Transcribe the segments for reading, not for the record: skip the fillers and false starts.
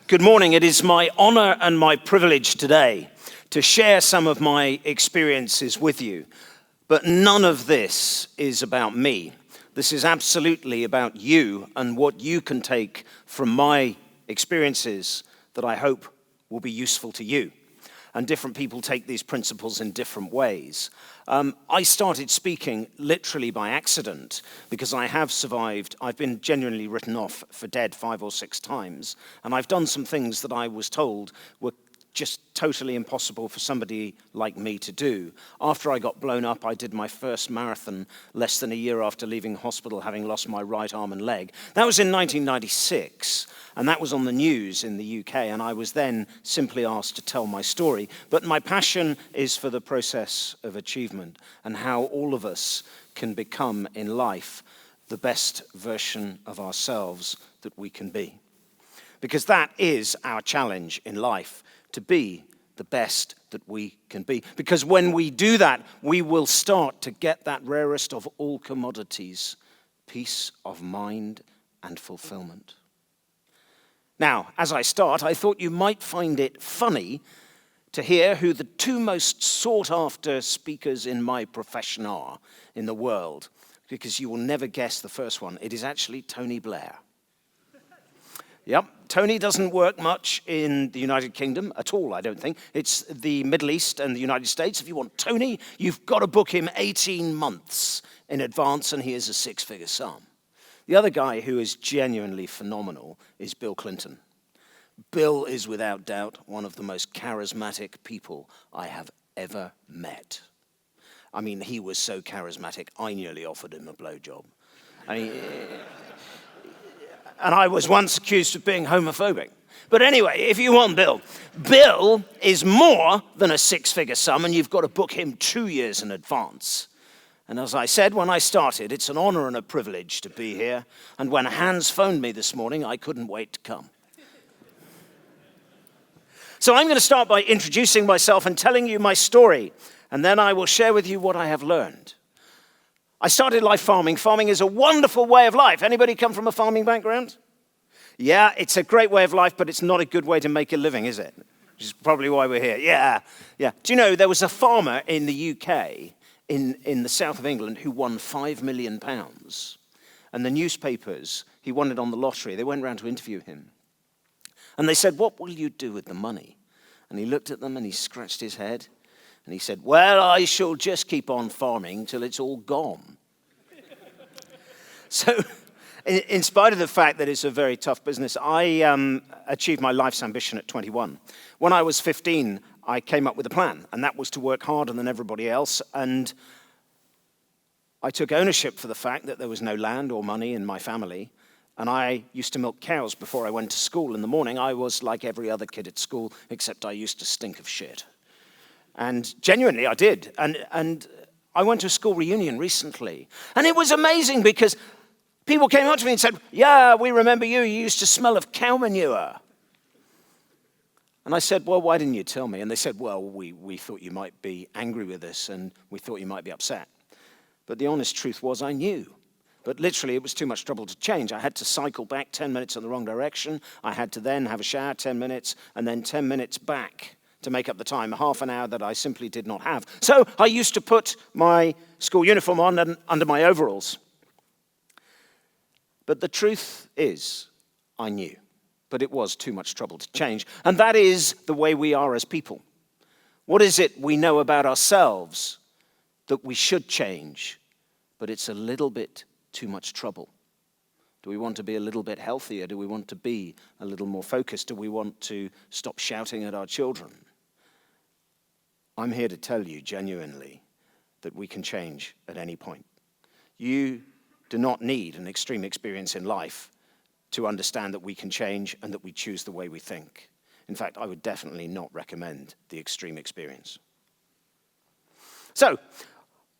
Good morning. It is my honor and my privilege today to share some of my experiences with you. But none of this is about me. This is absolutely about you and what you can take from my experiences that I hope will be useful to you. And different people take these principles in different ways. I started speaking literally by accident because I have survived. I've been genuinely written off for dead 5 or 6 times, and I've done some things that I was told were just totally impossible for somebody like me to do. After I got blown up, I did my first marathon less than a year after leaving hospital, having lost my right arm and leg. That was in 1996, and that was on the news in the UK, and I was then simply asked to tell my story. But my passion is for the process of achievement and how all of us can become in life the best version of ourselves that we can be. Because that is our challenge in life, to be the best that we can be. Because when we do that, we will start to get that rarest of all commodities, peace of mind and fulfillment. Now, as I start, I thought you might find it funny to hear who the 2 most sought-after speakers in my profession are in the world, because you will never guess the first one. It is actually Tony Blair. Yep, Tony doesn't work much in the United Kingdom at all, I don't think. It's the Middle East and the United States. If you want Tony, you've got to book him 18 months in advance, and he is a 6-figure sum. The other guy who is genuinely phenomenal is Bill Clinton. Bill is without doubt one of the most charismatic people I have ever met. I mean, he was so charismatic, I nearly offered him a blowjob. I mean, and I was once accused of being homophobic. But anyway, if you want Bill, Bill is more than a 6-figure sum, and you've got to book him 2 years in advance. And as I said when I started, it's an honor and a privilege to be here. And when Hans phoned me this morning, I couldn't wait to come. So I'm going to start by introducing myself and telling you my story, and then I will share with you what I have learned. I started life farming. Farming is a wonderful way of life. Anybody come from a farming background? Yeah, it's a great way of life, but it's not a good way to make a living, is it? Which is probably why we're here. Yeah. Do you know, there was a farmer in the UK, in the south of England, who won £5 million. And the newspapers, he won it on the lottery. They went round to interview him. And they said, "What will you do with the money?" And he looked at them and he scratched his head. And he said, "Well, I shall just keep on farming till it's all gone." So, in spite of the fact that it's a very tough business, I achieved my life's ambition at 21. When I was 15, I came up with a plan, and that was to work harder than everybody else. And I took ownership for the fact that there was no land or money in my family. And I used to milk cows before I went to school in the morning. I was like every other kid at school, except I used to stink of shit. And genuinely, I did. And I went to a school reunion recently. And it was amazing because people came up to me and said, "Yeah, we remember you. You used to smell of cow manure." And I said, "Well, why didn't you tell me?" And they said, "Well, we thought you might be angry with us, and we thought you might be upset." But the honest truth was I knew. But literally, it was too much trouble to change. I had to cycle back 10 minutes in the wrong direction. I had to then have a shower 10 minutes, and then 10 minutes back to make up the time, half an hour that I simply did not have. So I used to put my school uniform on and under my overalls. But the truth is, I knew. But it was too much trouble to change. And that is the way we are as people. What is it we know about ourselves that we should change, but it's a little bit too much trouble? Do we want to be a little bit healthier? Do we want to be a little more focused? Do we want to stop shouting at our children? I'm here to tell you genuinely that we can change at any point. You do not need an extreme experience in life to understand that we can change and that we choose the way we think. In fact, I would definitely not recommend the extreme experience. So,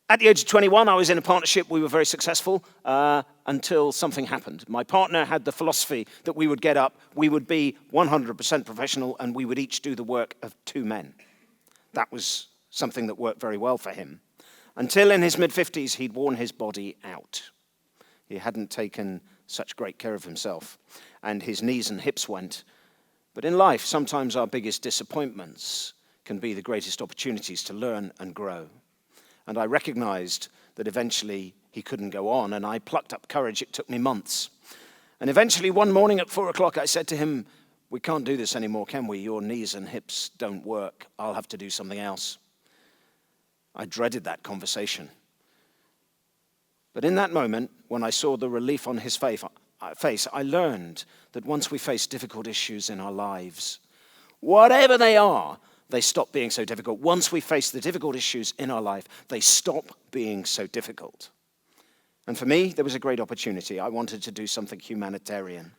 at the age of 21, I was in a partnership. We were very successful until something happened. My partner had the philosophy that we would get up, we would be 100% professional, and we would each do the work of 2 men. That was something that worked very well for him. Until in his mid-50s, he'd worn his body out. He hadn't taken such great care of himself, and his knees and hips went, But in life, sometimes our biggest disappointments can be the greatest opportunities to learn and grow. And I recognized that eventually he couldn't go on, and I plucked up courage. It took me months. And eventually, one morning at 4 o'clock, I said to him, "We can't do this anymore, can we? Your knees and hips don't work. I'll have to do something else." I dreaded that conversation. But in that moment, when I saw the relief on his face, I learned that once we face difficult issues in our lives, whatever they are, they stop being so difficult. Once we face the difficult issues in our life, they stop being so difficult. And for me, there was a great opportunity. I wanted to do something humanitarian.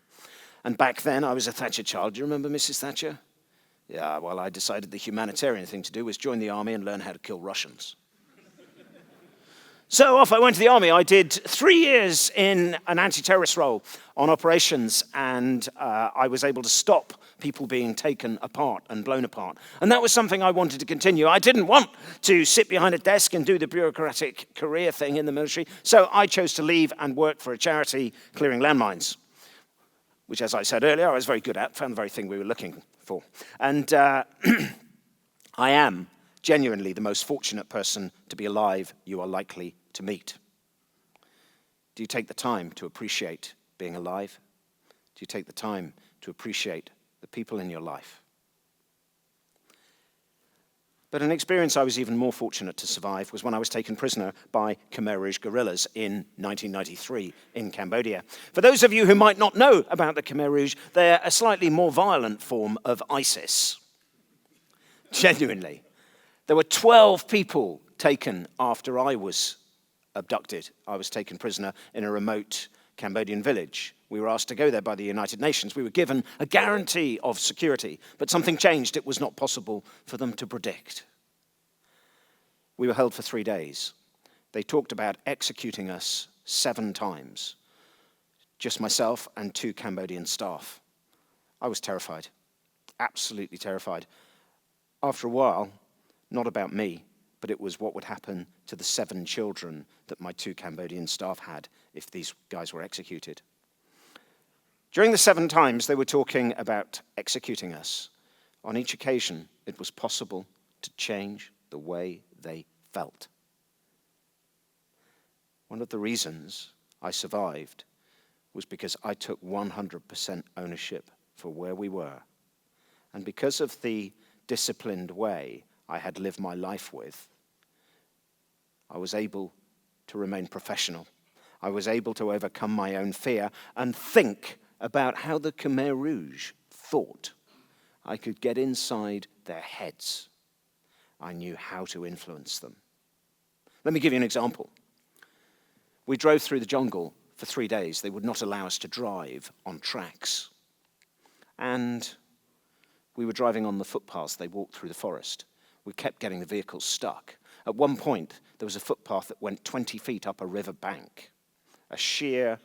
And back then, I was a Thatcher child. Do you remember Mrs. Thatcher? Yeah, well, I decided the humanitarian thing to do was join the army and learn how to kill Russians. So off I went to the army. I did 3 years in an anti-terrorist role on operations, and I was able to stop people being taken apart and blown apart. And that was something I wanted to continue. I didn't want to sit behind a desk and do the bureaucratic career thing in the military, so I chose to leave and work for a charity clearing landmines, which, as I said earlier, I was very good at, found the very thing we were looking for. And I am genuinely the most fortunate person to be alive you are likely to meet. Do you take the time to appreciate being alive? Do you take the time to appreciate the people in your life? But an experience I was even more fortunate to survive was when I was taken prisoner by Khmer Rouge guerrillas in 1993 in Cambodia. For those of you who might not know about the Khmer Rouge, they're a slightly more violent form of ISIS. Genuinely. There were 12 people taken after I was abducted. I was taken prisoner in a remote Cambodian village. We were asked to go there by the United Nations. We were given a guarantee of security, but something changed. It was not possible for them to predict. We were held for 3 days. They talked about executing us 7 times. Just myself and 2 Cambodian staff. I was terrified, absolutely terrified. After a while, not about me, but it was what would happen to the 7 children that my 2 Cambodian staff had if these guys were executed. During the 7 times, they were talking about executing us. On each occasion, it was possible to change the way they felt. One of the reasons I survived was because I took 100% ownership for where we were. And because of the disciplined way I had lived my life with, I was able to remain professional. I was able to overcome my own fear and think about how the Khmer Rouge thought. I could get inside their heads. I knew how to influence them. Let me give you an example. We drove through the jungle for 3 days. They would not allow us to drive on tracks. And we were driving on the footpaths. They walked through the forest. We kept getting the vehicles stuck. At one point, there was a footpath that went 20 feet up a river bank, a sheer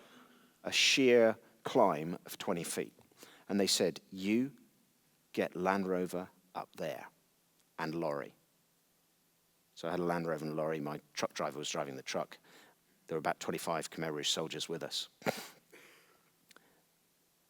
climb of 20 feet. And they said, "You get Land Rover up there and lorry." So I had a Land Rover and a lorry. My truck driver was driving the truck. There were about 25 Khmer Rouge soldiers with us.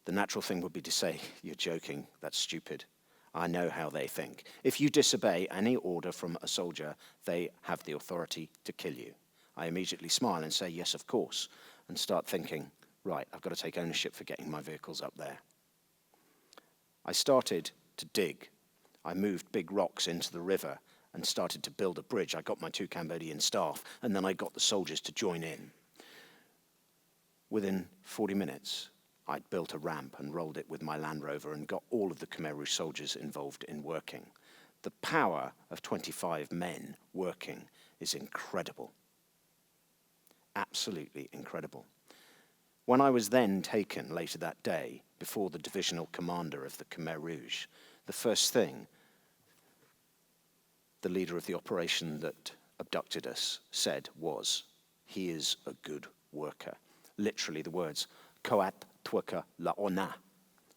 The natural thing would be to say, "You're joking, that's stupid. I know how they think. If you disobey any order from a soldier, they have the authority to kill you." I immediately smile and say, "Yes, of course," and start thinking, right, I've got to take ownership for getting my vehicles up there. I started to dig. I moved big rocks into the river and started to build a bridge. I got my 2 Cambodian staff, and then I got the soldiers to join in. Within 40 minutes, I'd built a ramp and rolled it with my Land Rover and got all of the Khmer Rouge soldiers involved in working. The power of 25 men working is incredible. Absolutely incredible. When I was then taken later that day before the divisional commander of the Khmer Rouge, the first thing the leader of the operation that abducted us said was, "He is a good worker." Literally the words, "Koat Twika Laona,"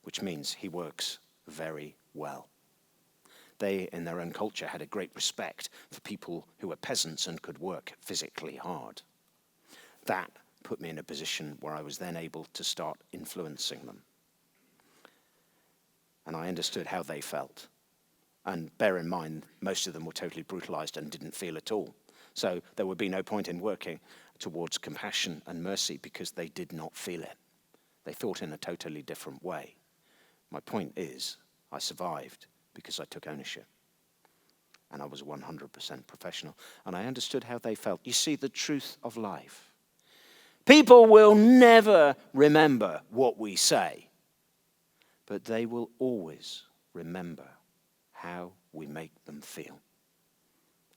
which means he works very well. They, in their own culture, had a great respect for people who were peasants and could work physically hard. That put me in a position where I was then able to start influencing them. and I understood how they felt. And bear in mind, most of them were totally brutalized and didn't feel at all. So there would be no point in working towards compassion and mercy because they did not feel it. They thought in a totally different way. My point is, I survived because I took ownership. And I was 100% professional. And I understood how they felt. You see, the truth of life. People will never remember what we say, but they will always remember how we make them feel.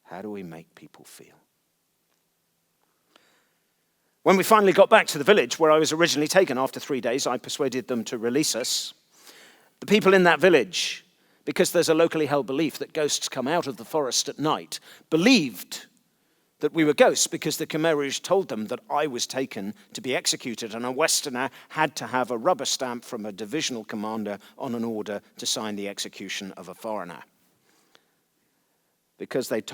How do we make people feel? When we finally got back to the village where I was originally taken after 3 days, I persuaded them to release us. The people in that village, because there's a locally held belief that ghosts come out of the forest at night, believed that we were ghosts because the Khmer Rouge told them that I was taken to be executed and a Westerner had to have a rubber stamp from a divisional commander on an order to sign the execution of a foreigner. Because they'd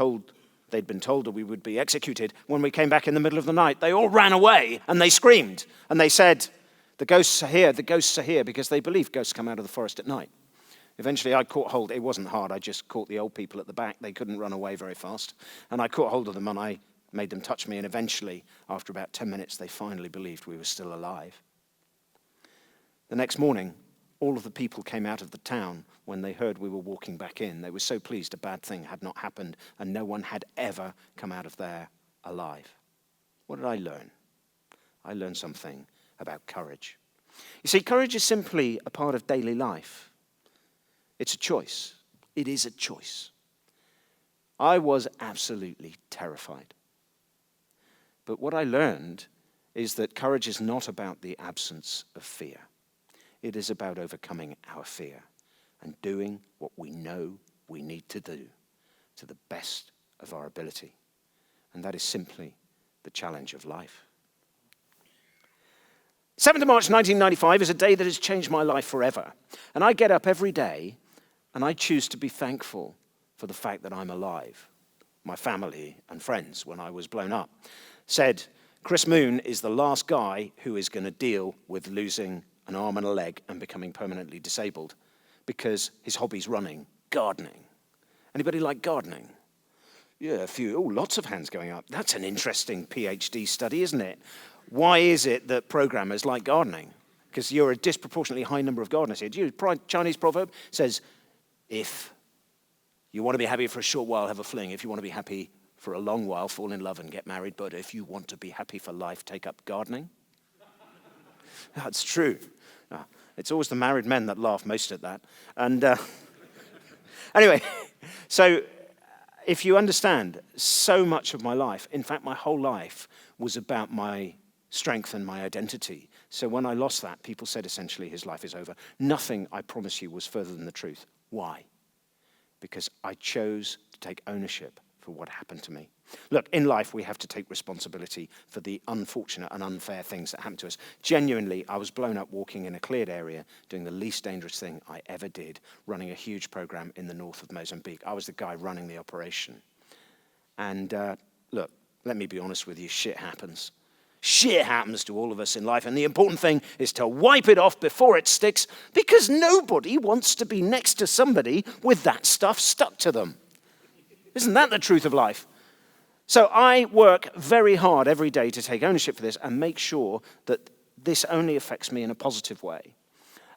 been told that we would be executed, when we came back in the middle of the night, they all ran away and they screamed and they said, the ghosts are here, because they believe ghosts come out of the forest at night. Eventually I caught hold. It wasn't hard. I just caught the old people at the back. They couldn't run away very fast. And I caught hold of them and I made them touch me. And eventually, after about 10 minutes, they finally believed we were still alive. The next morning, all of the people came out of the town when they heard we were walking back in. They were so pleased a bad thing had not happened and no one had ever come out of there alive. What did I learn? I learned something about courage. You see, courage is simply a part of daily life. It's a choice. It is a choice. I was absolutely terrified. But what I learned is that courage is not about the absence of fear. It is about overcoming our fear and doing what we know we need to do to the best of our ability. And that is simply the challenge of life. 7th of March 1995 is a day that has changed my life forever. And I get up every day and I choose to be thankful for the fact that I'm alive. My family and friends, when I was blown up, said, Chris Moon is the last guy who is going to deal with losing an arm and a leg and becoming permanently disabled because his hobby's running, gardening. Anybody like gardening? Yeah, a few. Oh, lots of hands going up. That's an interesting PhD study, isn't it? Why is it that programmers like gardening? Because you're a disproportionately high number of gardeners here. Do you know, Chinese proverb says, if you want to be happy for a short while, have a fling. If you want to be happy for a long while, fall in love and get married. But if you want to be happy for life, take up gardening. That's true. It's always the married men that laugh most at that. And anyway, so if you understand, so much of my life, in fact, my whole life was about my strength and my identity. So when I lost that, people said essentially his life is over. Nothing, I promise you, was further than the truth. Why? Because I chose to take ownership for what happened to me. Look, in life, we have to take responsibility for the unfortunate and unfair things that happen to us. Genuinely, I was blown up walking in a cleared area, doing the least dangerous thing I ever did, running a huge program in the north of Mozambique. I was the guy running the operation. And look, let me be honest with you, shit happens. Shit happens to all of us in life, and the important thing is to wipe it off before it sticks, because nobody wants to be next to somebody with that stuff stuck to them. Isn't that the truth of life? So I work very hard every day to take ownership for this and make sure that this only affects me in a positive way.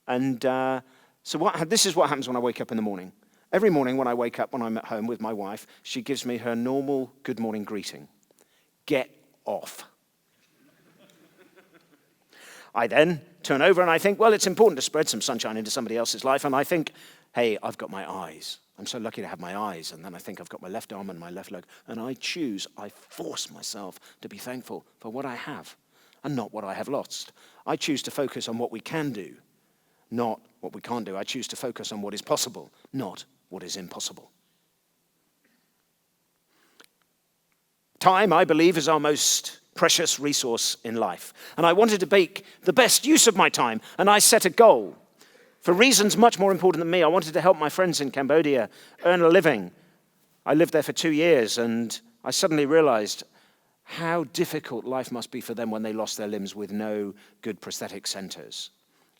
And this is what happens when I wake up in the morning. Every morning when I wake up, when I'm at home with my wife, she gives me her normal good morning greeting. Get off. I then turn over and I think, well, it's important to spread some sunshine into somebody else's life. And I think, hey, I've got my eyes. I'm so lucky to have my eyes. And then I think I've got my left arm and my left leg. And I force myself to be thankful for what I have and not what I have lost. I choose to focus on what we can do, not what we can't do. I choose to focus on what is possible, not what is impossible. Time, I believe, is our most precious resource in life. And I wanted to make the best use of my time, and I set a goal. For reasons much more important than me, I wanted to help my friends in Cambodia earn a living. I lived there for 2 years, and I suddenly realized how difficult life must be for them when they lost their limbs with no good prosthetic centers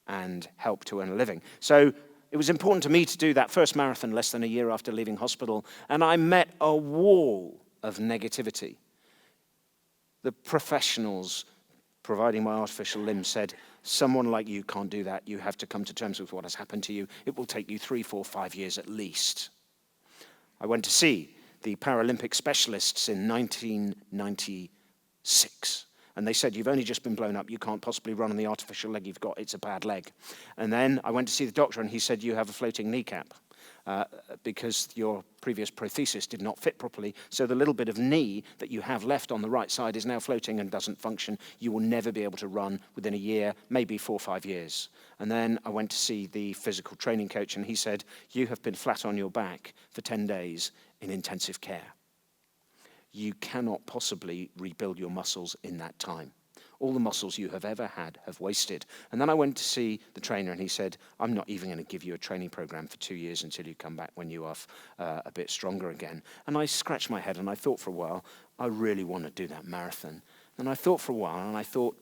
and help to earn a living. So It was important to me to do that first marathon less than a year after leaving hospital, and I met a wall of negativity. The professionals providing my artificial limbs said, someone like you can't do that. You have to come to terms with what has happened to you. It will take you 3, 4, 5 years at least. I went to see the Paralympic specialists in 1996. And they said, you've only just been blown up. You can't possibly run on the artificial leg you've got. It's a bad leg. And then I went to see the doctor, and he said, you have a floating kneecap because your previous prosthesis did not fit properly. So the little bit of knee that you have left on the right side is now floating and doesn't function. You will never be able to run within a year, maybe 4 or 5 years. And then I went to see the physical training coach, and he said, you have been flat on your back for 10 days in intensive care. You cannot possibly rebuild your muscles in that time. All the muscles you have ever had have wasted. And then I went to see the trainer, and he said, I'm not even going to give you a training program for 2 years until you come back when you are a bit stronger again. And I scratched my head, and I thought for a while, I really want to do that marathon. And I thought for a while, and I thought,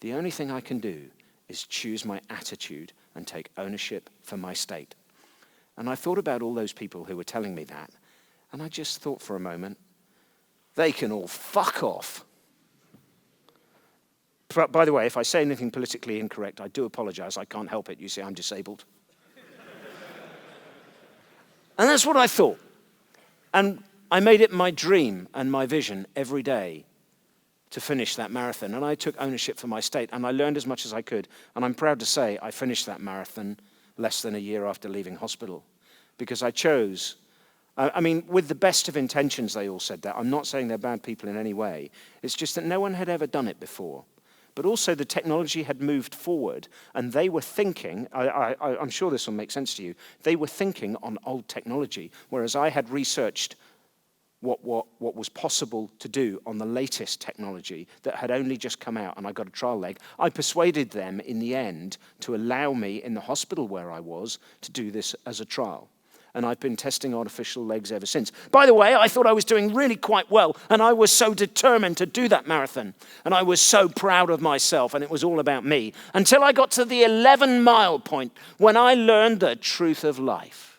the only thing I can do is choose my attitude and take ownership for my state. And I thought about all those people who were telling me that, and I just thought for a moment, they can all fuck off. By the way, if I say anything politically incorrect, I do apologize. I can't help it. You see, I'm disabled. And that's what I thought. And I made it my dream and my vision every day to finish that marathon. And I took ownership for my state, and I learned as much as I could. And I'm proud to say I finished that marathon less than a year after leaving hospital, because I chose. I mean, with the best of intentions, they all said that. I'm not saying they're bad people in any way. It's just that no one had ever done it before. But also the technology had moved forward, and they were thinking, I'm sure this will make sense to you, they were thinking on old technology, whereas I had researched what was possible to do on the latest technology that had only just come out, and I got a trial leg. I persuaded them in the end to allow me in the hospital where I was to do this as a trial. And I've been testing artificial legs ever since. By the way, I thought I was doing really quite well, and I was so determined to do that marathon, and I was so proud of myself, and it was all about me, until I got to the 11-mile point when I learned the truth of life.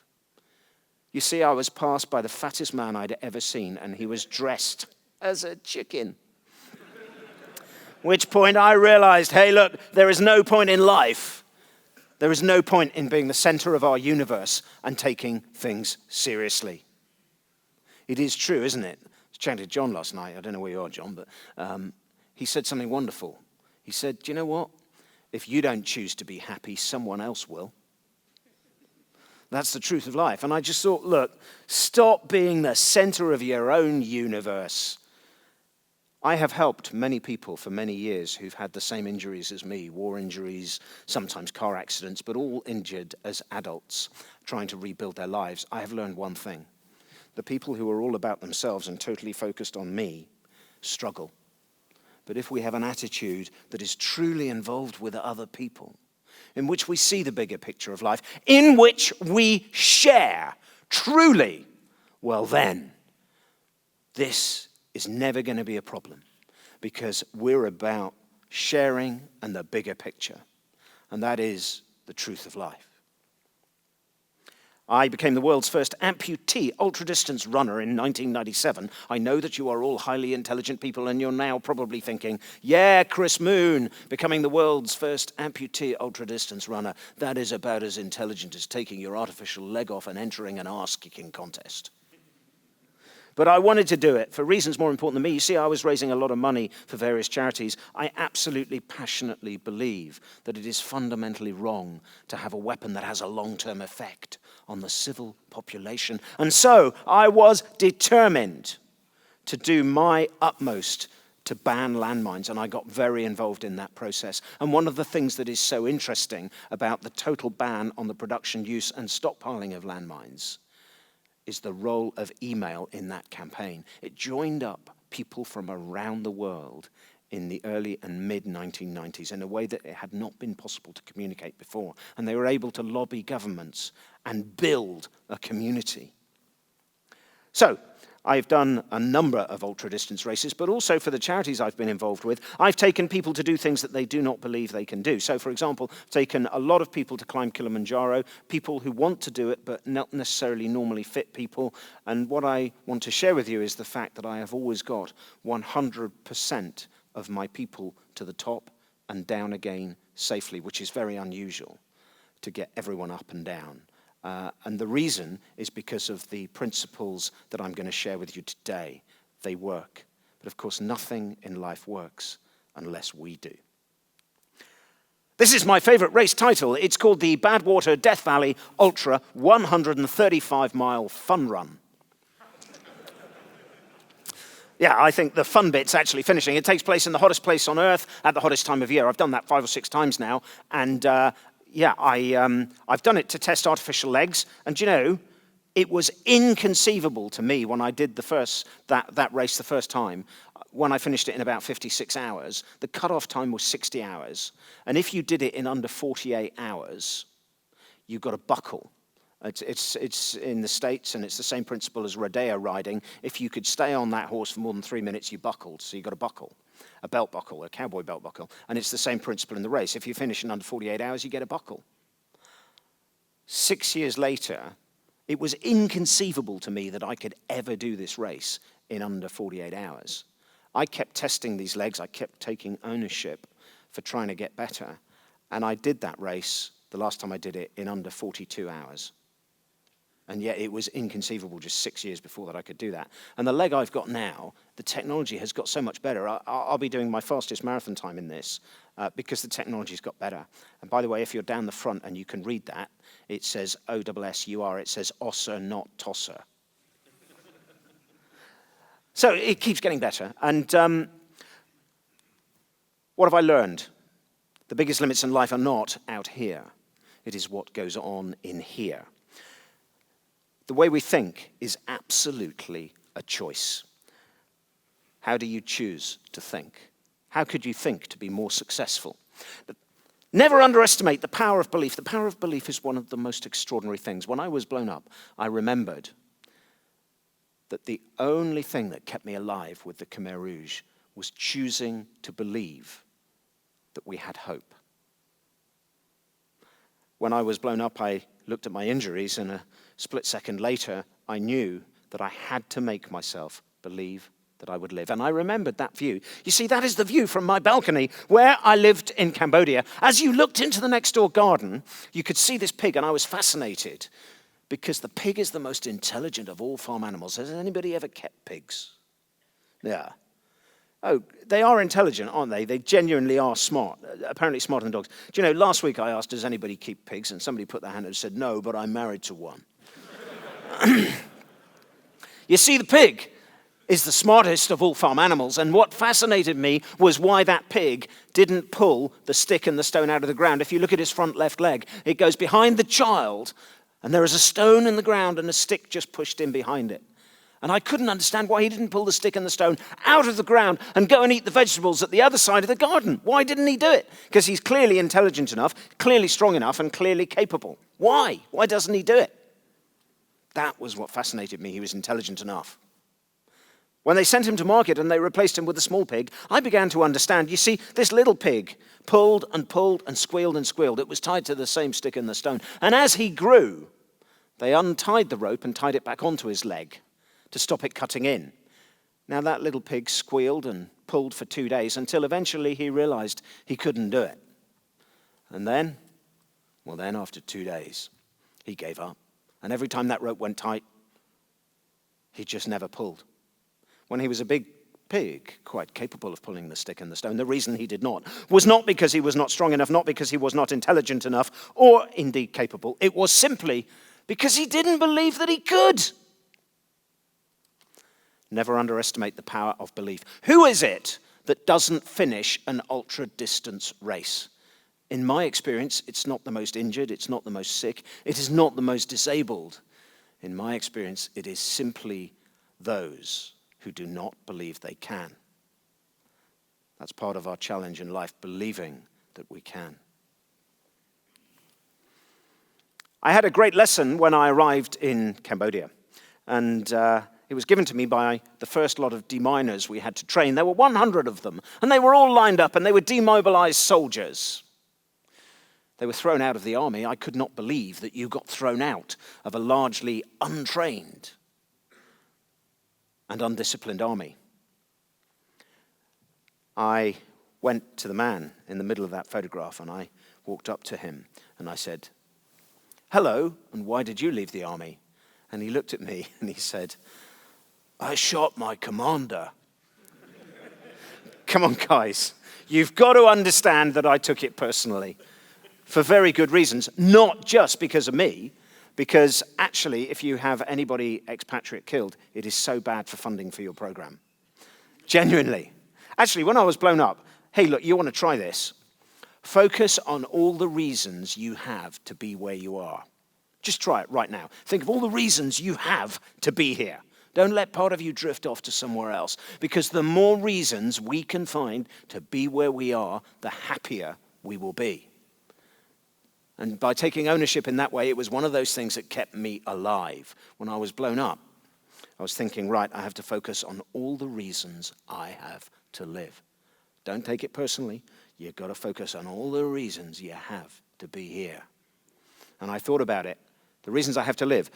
You see, I was passed by the fattest man I'd ever seen, and he was dressed as a chicken. Which point I realized, hey, look, there is no point in life. There is no point in being the center of our universe and taking things seriously. It is true, isn't it? I was chatting to John last night. I don't know where you are, John, but he said something wonderful. He said, do you know what? If you don't choose to be happy, someone else will. That's the truth of life. And I just thought, look, stop being the center of your own universe. I have helped many people for many years who've had the same injuries as me, war injuries, sometimes car accidents, but all injured as adults, trying to rebuild their lives. I have learned one thing. The people who are all about themselves and totally focused on me struggle. But if we have an attitude that is truly involved with other people, in which we see the bigger picture of life, in which we share truly, well then, this is never going to be a problem, because we're about sharing and the bigger picture, and that is the truth of life. I became the world's first amputee ultra-distance runner in 1997. I know that you are all highly intelligent people, and you're now probably thinking, yeah, Chris Moon, becoming the world's first amputee ultra-distance runner. That is about as intelligent as taking your artificial leg off and entering an arse-kicking contest. But I wanted to do it for reasons more important than me. You see, I was raising a lot of money for various charities. I absolutely, passionately believe that it is fundamentally wrong to have a weapon that has a long-term effect on the civil population. And so I was determined to do my utmost to ban landmines, and I got very involved in that process. And one of the things that is so interesting about the total ban on the production, use, and stockpiling of landmines is the role of email in that campaign. It joined up people from around the world in the early and mid-1990s in a way that it had not been possible to communicate before. And they were able to lobby governments and build a community. So I've done a number of ultra-distance races, but also for the charities I've been involved with, I've taken people to do things that they do not believe they can do. So, for example, I've taken a lot of people to climb Kilimanjaro, people who want to do it, but not necessarily normally fit people. And what I want to share with you is the fact that I have always got 100% of my people to the top and down again safely, which is very unusual to get everyone up and down. And the reason is because of the principles that I'm going to share with you today. They work. But of course, nothing in life works unless we do. This is my favorite race title. It's called the Badwater Death Valley Ultra 135-mile Fun Run. Yeah, I think the fun bit's actually finishing. It takes place in the hottest place on Earth at the hottest time of year. I've done that 5 or 6 times now, and I've done it to test artificial legs, and you know, it was inconceivable to me when I did that race the first time, when I finished it in about 56 hours. The cutoff time was 60 hours, and if you did it in under 48 hours, you got a buckle. It's in the States, and it's the same principle as rodeo riding. If you could stay on that horse for more than 3 minutes, you buckled, so you got a buckle. A belt buckle, a cowboy belt buckle. And it's the same principle in the race. If you finish in under 48 hours, you get a buckle. 6 years later, it was inconceivable to me that I could ever do this race in under 48 hours. I kept testing these legs. I kept taking ownership for trying to get better. And I did that race, the last time I did it, in under 42 hours. And yet it was inconceivable just 6 years before that I could do that. And the leg I've got now, the technology has got so much better. I'll be doing my fastest marathon time in this because the technology's got better. And by the way, if you're down the front and you can read that, it says OSSUR, it says Osser, not Tosser. So it keeps getting better. And what have I learned? The biggest limits in life are not out here. It is what goes on in here. The way we think is absolutely a choice. How do you choose to think? How could you think to be more successful? But never underestimate the power of belief. The power of belief is one of the most extraordinary things. When I was blown up, I remembered that the only thing that kept me alive with the Khmer Rouge was choosing to believe that we had hope. When I was blown up, I looked at my injuries, and a split second later, I knew that I had to make myself believe that I would live. And I remembered that view. You see, that is the view from my balcony where I lived in Cambodia. As you looked into the next door garden, you could see this pig, and I was fascinated because the pig is the most intelligent of all farm animals. Has anybody ever kept pigs? Yeah. Oh, they are intelligent, aren't they? They genuinely are smart, apparently smarter than dogs. Do you know, last week I asked, does anybody keep pigs? And somebody put their hand up and said, no, but I'm married to one. You see, the pig is the smartest of all farm animals, and what fascinated me was why that pig didn't pull the stick and the stone out of the ground. If you look at his front left leg, it goes behind the child, and there is a stone in the ground and a stick just pushed in behind it. And I couldn't understand why he didn't pull the stick and the stone out of the ground and go and eat the vegetables at the other side of the garden. Why didn't he do it? Because he's clearly intelligent enough, clearly strong enough, and clearly capable. Why? Why doesn't he do it? That was what fascinated me. He was intelligent enough. When they sent him to market and they replaced him with a small pig, I began to understand. You see, this little pig pulled and pulled and squealed and squealed. It was tied to the same stick and the stone. And as he grew, they untied the rope and tied it back onto his leg to stop it cutting in. Now that little pig squealed and pulled for 2 days until eventually he realized he couldn't do it. And then after 2 days, he gave up. And every time that rope went tight, he just never pulled. When he was a big pig, quite capable of pulling the stick and the stone, the reason he did not was not because he was not strong enough, not because he was not intelligent enough, or indeed capable. It was simply because he didn't believe that he could. Never underestimate the power of belief. Who is it that doesn't finish an ultra-distance race? In my experience, it's not the most injured, it's not the most sick, it is not the most disabled. In my experience, it is simply those who do not believe they can. That's part of our challenge in life, believing that we can. I had a great lesson when I arrived in Cambodia. And It was given to me by the first lot of deminers we had to train. There were 100 of them, and they were all lined up, and they were demobilized soldiers. They were thrown out of the army. I could not believe that you got thrown out of a largely untrained and undisciplined army. I went to the man in the middle of that photograph, and I walked up to him, and I said, "Hello, and why did you leave the army?" And he looked at me, and he said, "I shot my commander." Come on, guys. You've got to understand that I took it personally for very good reasons, not just because of me, because actually, if you have anybody expatriate killed, it is so bad for funding for your program. Genuinely. Actually, when I was blown up, hey, look, you want to try this? Focus on all the reasons you have to be where you are. Just try it right now. Think of all the reasons you have to be here. Don't let part of you drift off to somewhere else, because the more reasons we can find to be where we are, the happier we will be. And by taking ownership in that way, it was one of those things that kept me alive. When I was blown up, I was thinking, right, I have to focus on all the reasons I have to live. Don't take it personally. You've got to focus on all the reasons you have to be here. And I thought about it. The reasons I have to live.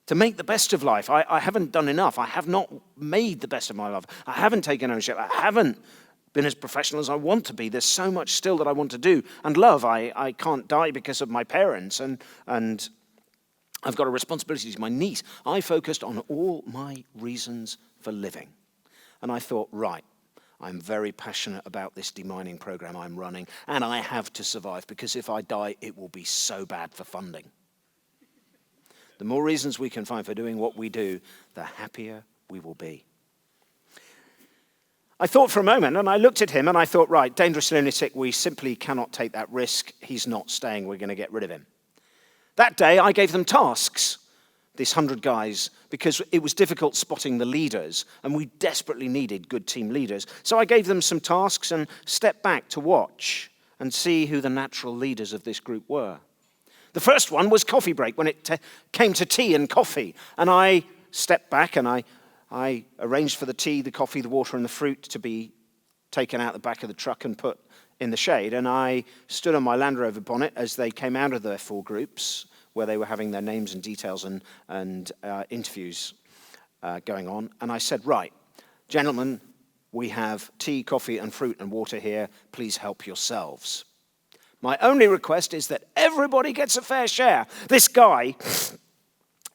To make the best of life. I haven't done enough. I have not made the best of my life. I haven't taken ownership. I haven't been as professional as I want to be. There's so much still that I want to do. And love, I can't die because of my parents. And I've got a responsibility to my niece. I focused on all my reasons for living. And I thought, right, I'm very passionate about this demining program I'm running, and I have to survive, because if I die, it will be so bad for funding. The more reasons we can find for doing what we do, the happier we will be. I thought for a moment, and I looked at him, and I thought, right, dangerous lunatic, we simply cannot take that risk. He's not staying. We're going to get rid of him. That day, I gave them tasks, these 100 guys, because it was difficult spotting the leaders, and we desperately needed good team leaders. So I gave them some tasks and stepped back to watch and see who the natural leaders of this group were. The first one was coffee break, when it came to tea and coffee. And I stepped back and I arranged for the tea, the coffee, the water, and the fruit to be taken out the back of the truck and put in the shade. And I stood on my Land Rover bonnet as they came out of their 4 groups, where they were having their names and details and interviews going on. And I said, right, gentlemen, we have tea, coffee, and fruit and water here. Please help yourselves. My only request is that everybody gets a fair share. This guy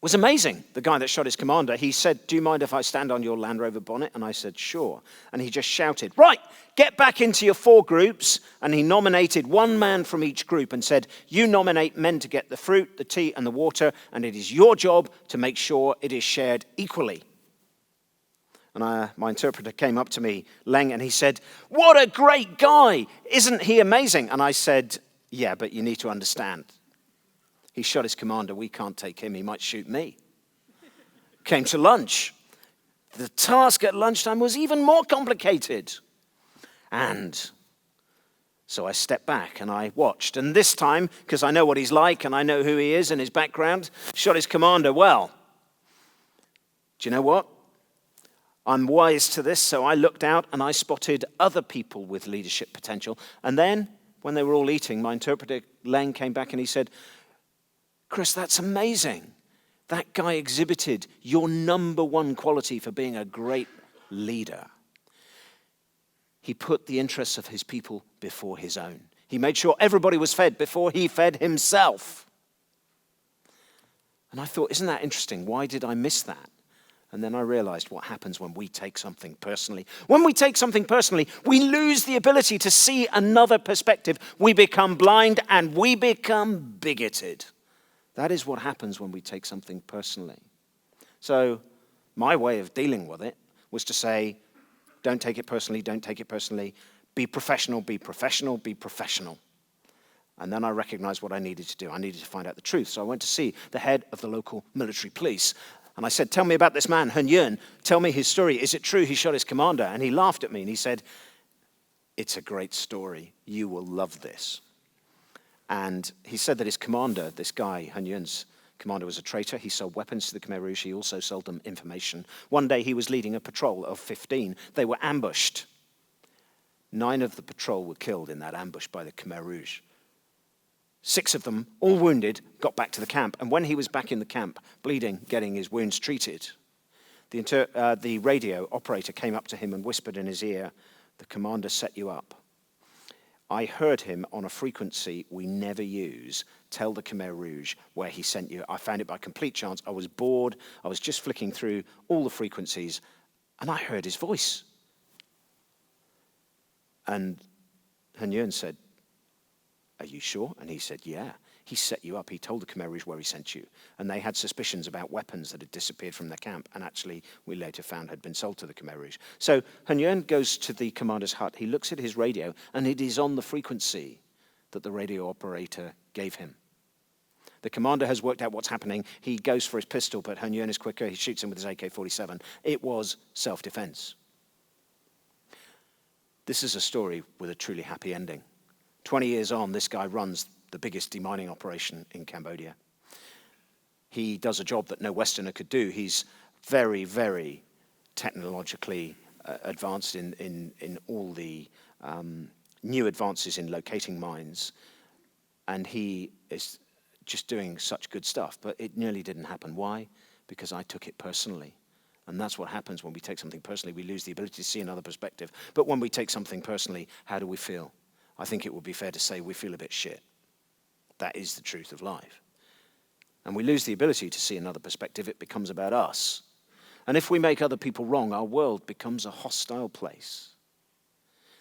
was amazing, the guy that shot his commander. He said, "Do you mind if I stand on your Land Rover bonnet?" And I said, "Sure." And he just shouted, "Right, get back into your 4 groups." And he nominated one man from each group and said, "You nominate men to get the fruit, the tea, and the water, and it is your job to make sure it is shared equally." And my interpreter came up to me, Leng, and he said, "What a great guy! Isn't he amazing?" And I said, "Yeah, but you need to understand. He shot his commander. We can't take him. He might shoot me." Came to lunch. The task at lunchtime was even more complicated. And so I stepped back and I watched. And this time, because I know what he's like and I know who he is and his background, shot his commander well. Do you know what? I'm wise to this, so I looked out and I spotted other people with leadership potential. And then, when they were all eating, my interpreter, Leng, came back and he said, "Chris, that's amazing. That guy exhibited your number one quality for being a great leader. He put the interests of his people before his own. He made sure everybody was fed before he fed himself." And I thought, isn't that interesting? Why did I miss that? And then I realized what happens when we take something personally. When we take something personally, we lose the ability to see another perspective. We become blind and we become bigoted. That is what happens when we take something personally. So my way of dealing with it was to say, don't take it personally, don't take it personally. Be professional, be professional, be professional. And then I recognized what I needed to do. I needed to find out the truth. So I went to see the head of the local military police. And I said, "Tell me about this man, Hun Yuen. Tell me his story. Is it true he shot his commander?" And he laughed at me and he said, "It's a great story. You will love this." And he said that his commander, this guy, Hun Yuen's Commander was a traitor. He sold weapons to the Khmer Rouge. He also sold them information. One day he was leading a patrol of 15. They were ambushed. 9 of the patrol were killed in that ambush by the Khmer Rouge. 6 of them, all wounded, got back to the camp. And when he was back in the camp, bleeding, getting his wounds treated, the radio operator came up to him and whispered in his ear, "The commander set you up. I heard him on a frequency we never use. Tell the Khmer Rouge where he sent you." I found it by complete chance. I was bored. I was just flicking through all the frequencies, and I heard his voice. And Hun Yuen said, "Are you sure?" And he said, "Yeah. He set you up. He told the Khmer Rouge where he sent you." And they had suspicions about weapons that had disappeared from their camp, and actually, we later found had been sold to the Khmer Rouge. So Hun Yuen goes to the commander's hut. He looks at his radio, and it is on the frequency that the radio operator gave him. The commander has worked out what's happening. He goes for his pistol, but Hun Yuen is quicker. He shoots him with his AK-47. It was self-defense. This is a story with a truly happy ending. 20 years on, this guy runs the biggest demining operation in Cambodia. He does a job that no Westerner could do. He's very, very technologically advanced in all the new advances in locating mines. And he is just doing such good stuff. But it nearly didn't happen. Why? Because I took it personally. And that's what happens when we take something personally. We lose the ability to see another perspective. But when we take something personally, how do we feel? I think it would be fair to say we feel a bit shit. That is the truth of life. And we lose the ability to see another perspective. It becomes about us. And if we make other people wrong, our world becomes a hostile place.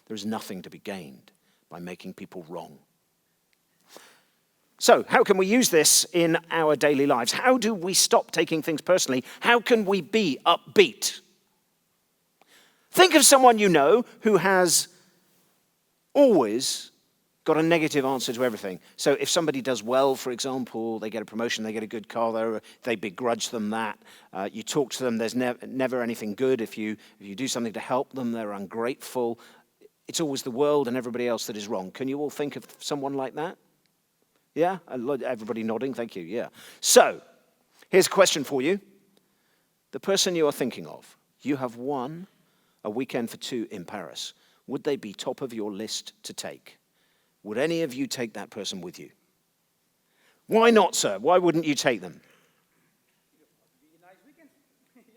There is nothing to be gained by making people wrong. So, how can we use this in our daily lives? How do we stop taking things personally? How can we be upbeat? Think of someone you know who has always got a negative answer to everything. So if somebody does well, for example, they get a promotion, they get a good car, they begrudge them that. You talk to them, there's never anything good. If you do something to help them, they're ungrateful. It's always the world and everybody else that is wrong. Can you all think of someone like that? Yeah? Everybody nodding, thank you, yeah. So, here's a question for you. The person you are thinking of, you have won a weekend for 2 in Paris. Would they be top of your list to take? Would any of you take that person with you? Why not, sir? Why wouldn't you take them?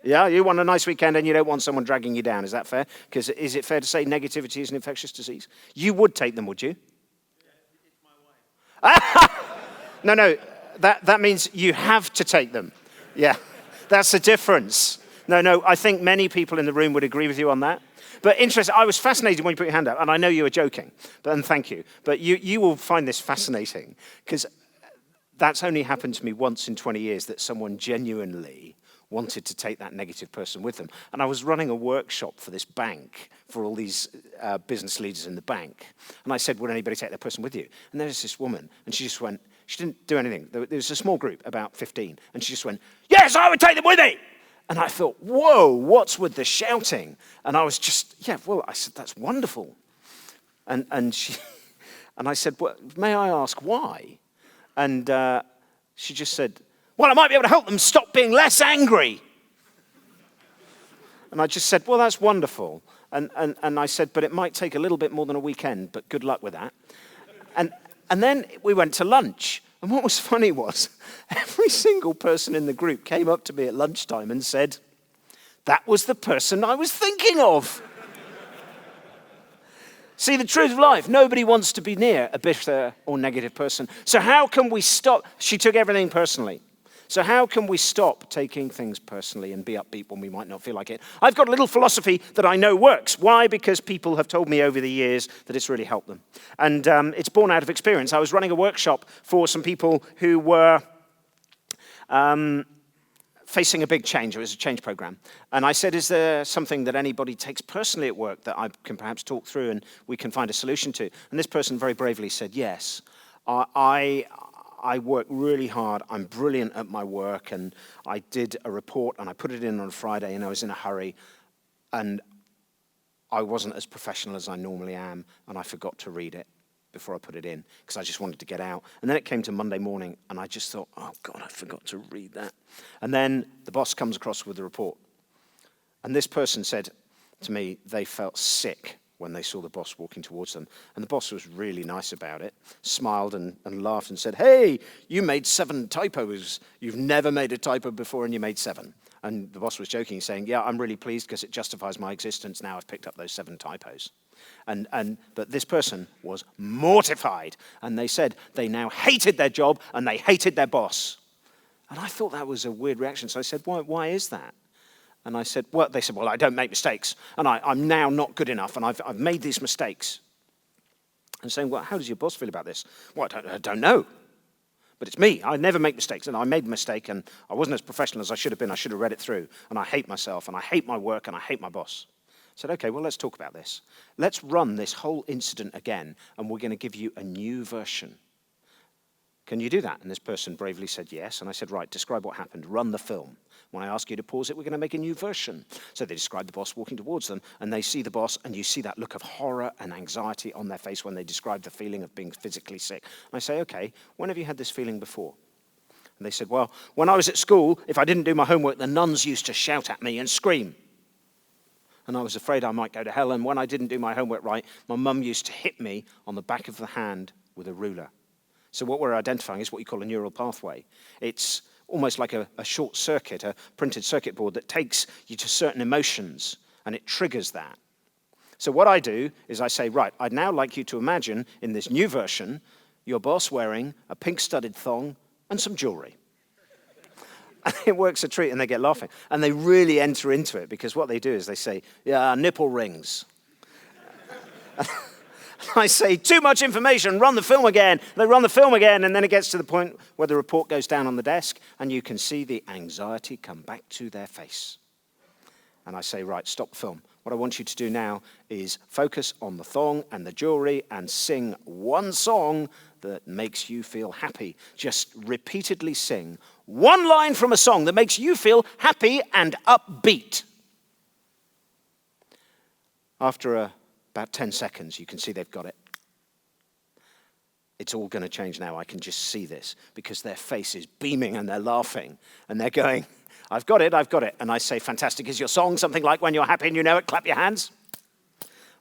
Yeah, you want a nice weekend and you don't want someone dragging you down. Is that fair? Because is it fair to say negativity is an infectious disease? You would take them, would you? Yeah, it's my wife. No, that means you have to take them. Yeah, that's the difference. No, I think many people in the room would agree with you on that. But interesting, I was fascinated when you put your hand up, and I know you were joking, and thank you. But you will find this fascinating, because that's only happened to me once in 20 years, that someone genuinely wanted to take that negative person with them. And I was running a workshop for this bank, for all these business leaders in the bank. And I said, would anybody take that person with you? And there was this woman, and she just went, she didn't do anything. There was a small group, about 15, and she just went, yes, I would take them with me! And I thought, whoa, what's with the shouting? And I was just, yeah, well, I said, that's wonderful. And I said, well, may I ask why? And she just said, well, I might be able to help them stop being less angry. And I just said, well, that's wonderful. And I said, but it might take a little bit more than a weekend, but good luck with that. And then we went to lunch. And what was funny was, every single person in the group came up to me at lunchtime and said, that was the person I was thinking of. See, the truth of life, nobody wants to be near a bitter or negative person. So how can we stop? She took everything personally. So how can we stop taking things personally and be upbeat when we might not feel like it? I've got a little philosophy that I know works. Why? Because people have told me over the years that it's really helped them. And it's born out of experience. I was running a workshop for some people who were facing a big change. It was a change program. And I said, is there something that anybody takes personally at work that I can perhaps talk through and we can find a solution to? And this person very bravely said, yes. I work really hard, I'm brilliant at my work, and I did a report and I put it in on Friday and I was in a hurry and I wasn't as professional as I normally am and I forgot to read it. before I put it in, because I just wanted to get out. And then it came to Monday morning, and I just thought, oh, God, I forgot to read that. And then the boss comes across with the report. And this person said to me they felt sick when they saw the boss walking towards them. And the boss was really nice about it, smiled and laughed and said, hey, you made 7 typos. You've never made a typo before, and you made 7. And the boss was joking, saying, yeah, I'm really pleased because it justifies my existence now. I've picked up those 7 typos. But this person was mortified. And they said they now hated their job and they hated their boss. And I thought that was a weird reaction. So I said, why is that? And I said, well, they said, well, I don't make mistakes. And I'm now not good enough. And I've made these mistakes. And saying, well, how does your boss feel about this? Well, I don't know. But it's me. I never make mistakes. And I made a mistake. And I wasn't as professional as I should have been. I should have read it through. And I hate myself. And I hate my work. And I hate my boss. I said, okay, well, let's talk about this. Let's run this whole incident again. And we're going to give you a new version. Can you do that? And this person bravely said yes. And I said, right, describe what happened. Run the film. When I ask you to pause it, we're going to make a new version. So they describe the boss walking towards them, and they see the boss, and you see that look of horror and anxiety on their face when they describe the feeling of being physically sick. And I say, okay, when have you had this feeling before? And they said, well, when I was at school, if I didn't do my homework, the nuns used to shout at me and scream. And I was afraid I might go to hell, and when I didn't do my homework right, my mum used to hit me on the back of the hand with a ruler. So what we're identifying is what you call a neural pathway. It's almost like a short circuit, a printed circuit board that takes you to certain emotions, and it triggers that. So what I do is I say, right, I'd now like you to imagine in this new version, your boss wearing a pink studded thong and some jewelry. And it works a treat, and they get laughing. And they really enter into it, because what they do is they say, yeah, nipple rings. I say, too much information, run the film again. They run the film again, and then it gets to the point where the report goes down on the desk, and you can see the anxiety come back to their face. And I say, right, stop the film. What I want you to do now is focus on the thong and the jewelry and sing one song that makes you feel happy. Just repeatedly sing one line from a song that makes you feel happy and upbeat. After about 10 seconds, you can see they've got it. It's all going to change now. I can just see this, because their face is beaming and they're laughing and they're going, I've got it, I've got it. And I say, fantastic, is your song something like when you're happy and you know it, clap your hands?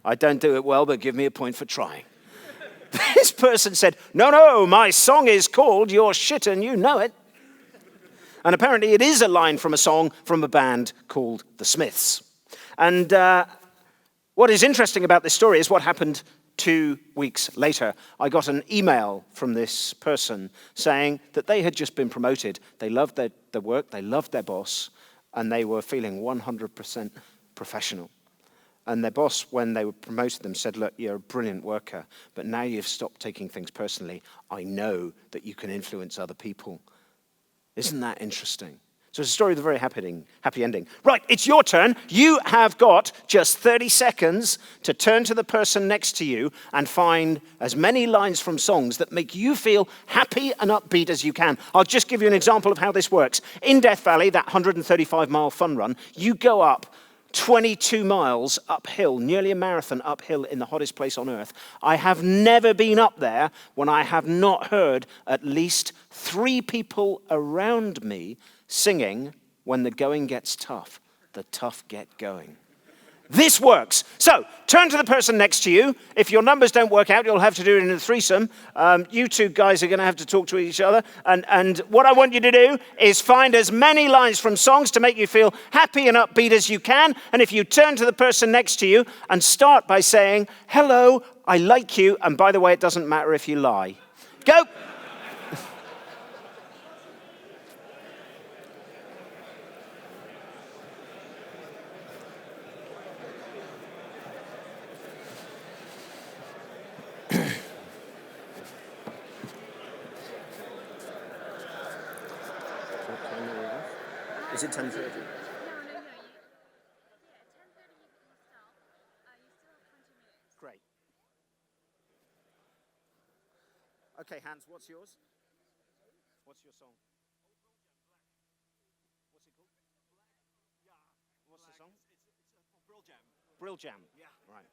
I don't do it well, but give me a point for trying. This person said, no, my song is called You're Shit and You Know It. And apparently it is a line from a song from a band called The Smiths. And what is interesting about this story is what happened 2 weeks later. I got an email from this person saying that they had just been promoted. They loved their work, they loved their boss, and they were feeling 100% professional. And their boss, when they promoted them, said, look, you're a brilliant worker, but now you've stopped taking things personally. I know that you can influence other people. Isn't that interesting? So it's a story with a very happy ending. Right, it's your turn. You have got just 30 seconds to turn to the person next to you and find as many lines from songs that make you feel happy and upbeat as you can. I'll just give you an example of how this works. In Death Valley, that 135-mile fun run, you go up 22 miles uphill, nearly a marathon uphill in the hottest place on earth. I have never been up there when I have not heard at least 3 people around me singing, when the going gets tough, the tough get going. This works. So turn to the person next to you. If your numbers don't work out, you'll have to do it in a threesome. You two guys are going to have to talk to each other. And what I want you to do is find as many lines from songs to make you feel happy and upbeat as you can. And if you turn to the person next to you and start by saying, hello, I like you. And by the way, it doesn't matter if you lie. Go. Is it 10:30? No. Yeah, 10:30 you can stop. You still have 20 minutes. Great. Okay, Hans, what's yours? What's your song? What's it called? Yeah. What's the song? It's Brill Jam. Brill Jam. Yeah. Right.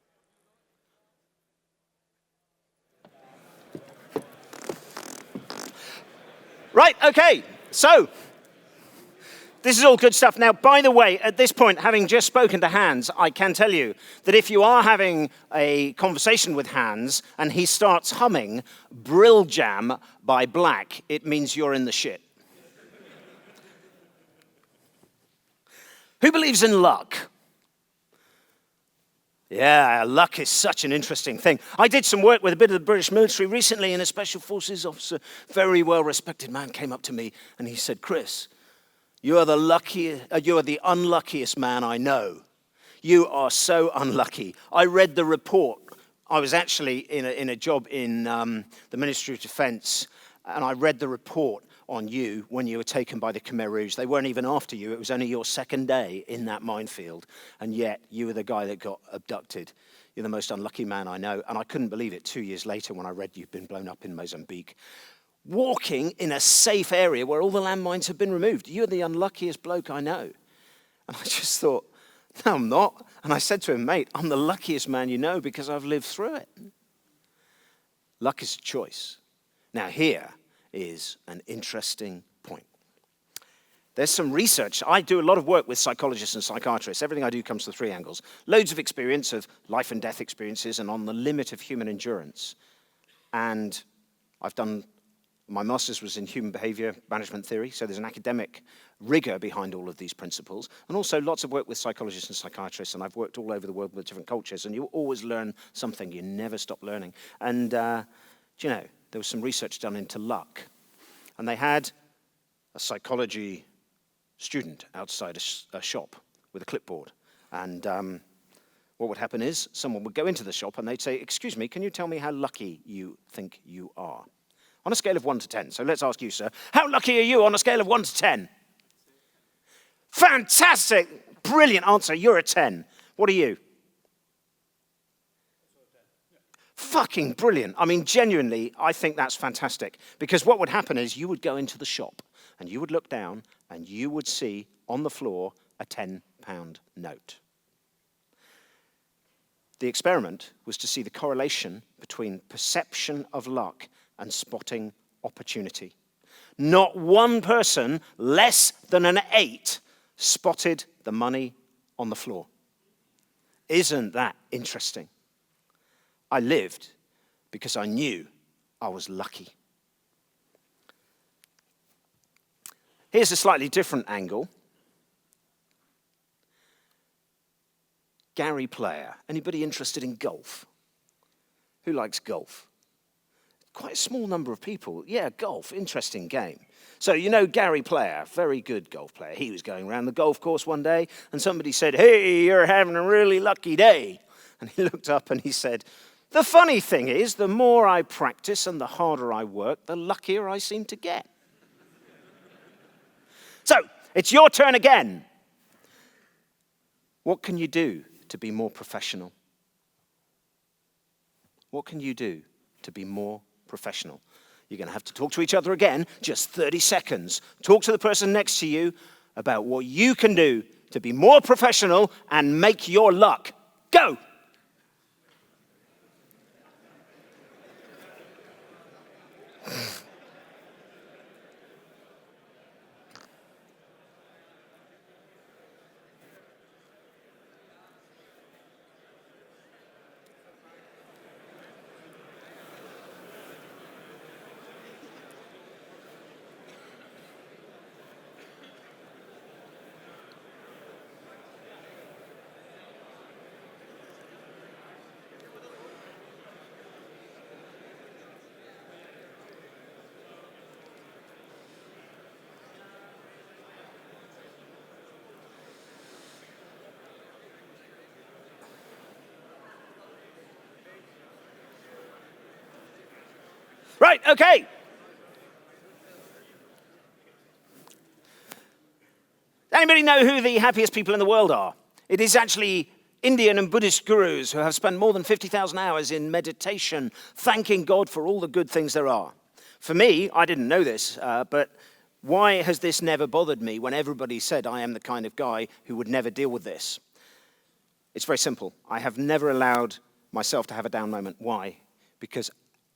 Right, okay, so this is all good stuff. Now, by the way, at this point, having just spoken to Hans, I can tell you that if you are having a conversation with Hans and he starts humming Brill Jam by Black, it means you're in the shit. Who believes in luck? Yeah, luck is such an interesting thing. I did some work with a bit of the British military recently, and a special forces officer, very well-respected man, came up to me and he said, "Chris, you are the unluckiest man I know. You are so unlucky. I read the report. I was actually in a job in the Ministry of Defence, and I read the report on you when you were taken by the Khmer Rouge. They weren't even after you. It was only your second day in that minefield, and yet you were the guy that got abducted. You're the most unlucky man I know." And I couldn't believe it 2 years later when I read you've been blown up in Mozambique, walking in a safe area where all the landmines have been removed. You're the unluckiest bloke I know. And I just thought, no, I'm not. And I said to him, "Mate, I'm the luckiest man you know because I've lived through it." Luck is a choice. Now here is an interesting point. There's some research. I do a lot of work with psychologists and psychiatrists. Everything I do comes to three angles. Loads of experience of life and death experiences and on the limit of human endurance. And my master's was in human behavior management theory, so there's an academic rigor behind all of these principles, and also lots of work with psychologists and psychiatrists, and I've worked all over the world with different cultures, and you always learn something. You never stop learning. And, there was some research done into luck, and they had a psychology student outside a shop with a clipboard, and what would happen is someone would go into the shop and they'd say, "Excuse me, can you tell me how lucky you think you are?" On a scale of 1 to 10. So let's ask you, sir. How lucky are you on a scale of 1 to 10? Fantastic. Brilliant answer. You're a 10. What are you? Fucking brilliant. I mean, genuinely, I think that's fantastic. Because what would happen is you would go into the shop and you would look down and you would see on the floor a £10 note. The experiment was to see the correlation between perception of luck and spotting opportunity. Not one person less than an 8 spotted the money on the floor. Isn't that interesting? I lived because I knew I was lucky. Here's a slightly different angle. Gary Player. Anybody interested in golf? Who likes golf? Quite a small number of people. Yeah, golf, interesting game. So you know Gary Player, very good golf player. He was going around the golf course one day and somebody said, "Hey, you're having a really lucky day." And he looked up and he said, "The funny thing is, the more I practice and the harder I work, the luckier I seem to get." So, it's your turn again. What can you do to be more professional? What can you do to be more professional? You're going to have to talk to each other again, just 30 seconds. Talk to the person next to you about what you can do to be more professional and make your luck. Go! Right, okay. Anybody know who the happiest people in the world are? It is actually Indian and Buddhist gurus who have spent more than 50,000 hours in meditation, thanking God for all the good things there are. For me, I didn't know this, but why has this never bothered me when everybody said I am the kind of guy who would never deal with this? It's very simple. I have never allowed myself to have a down moment. Why? Because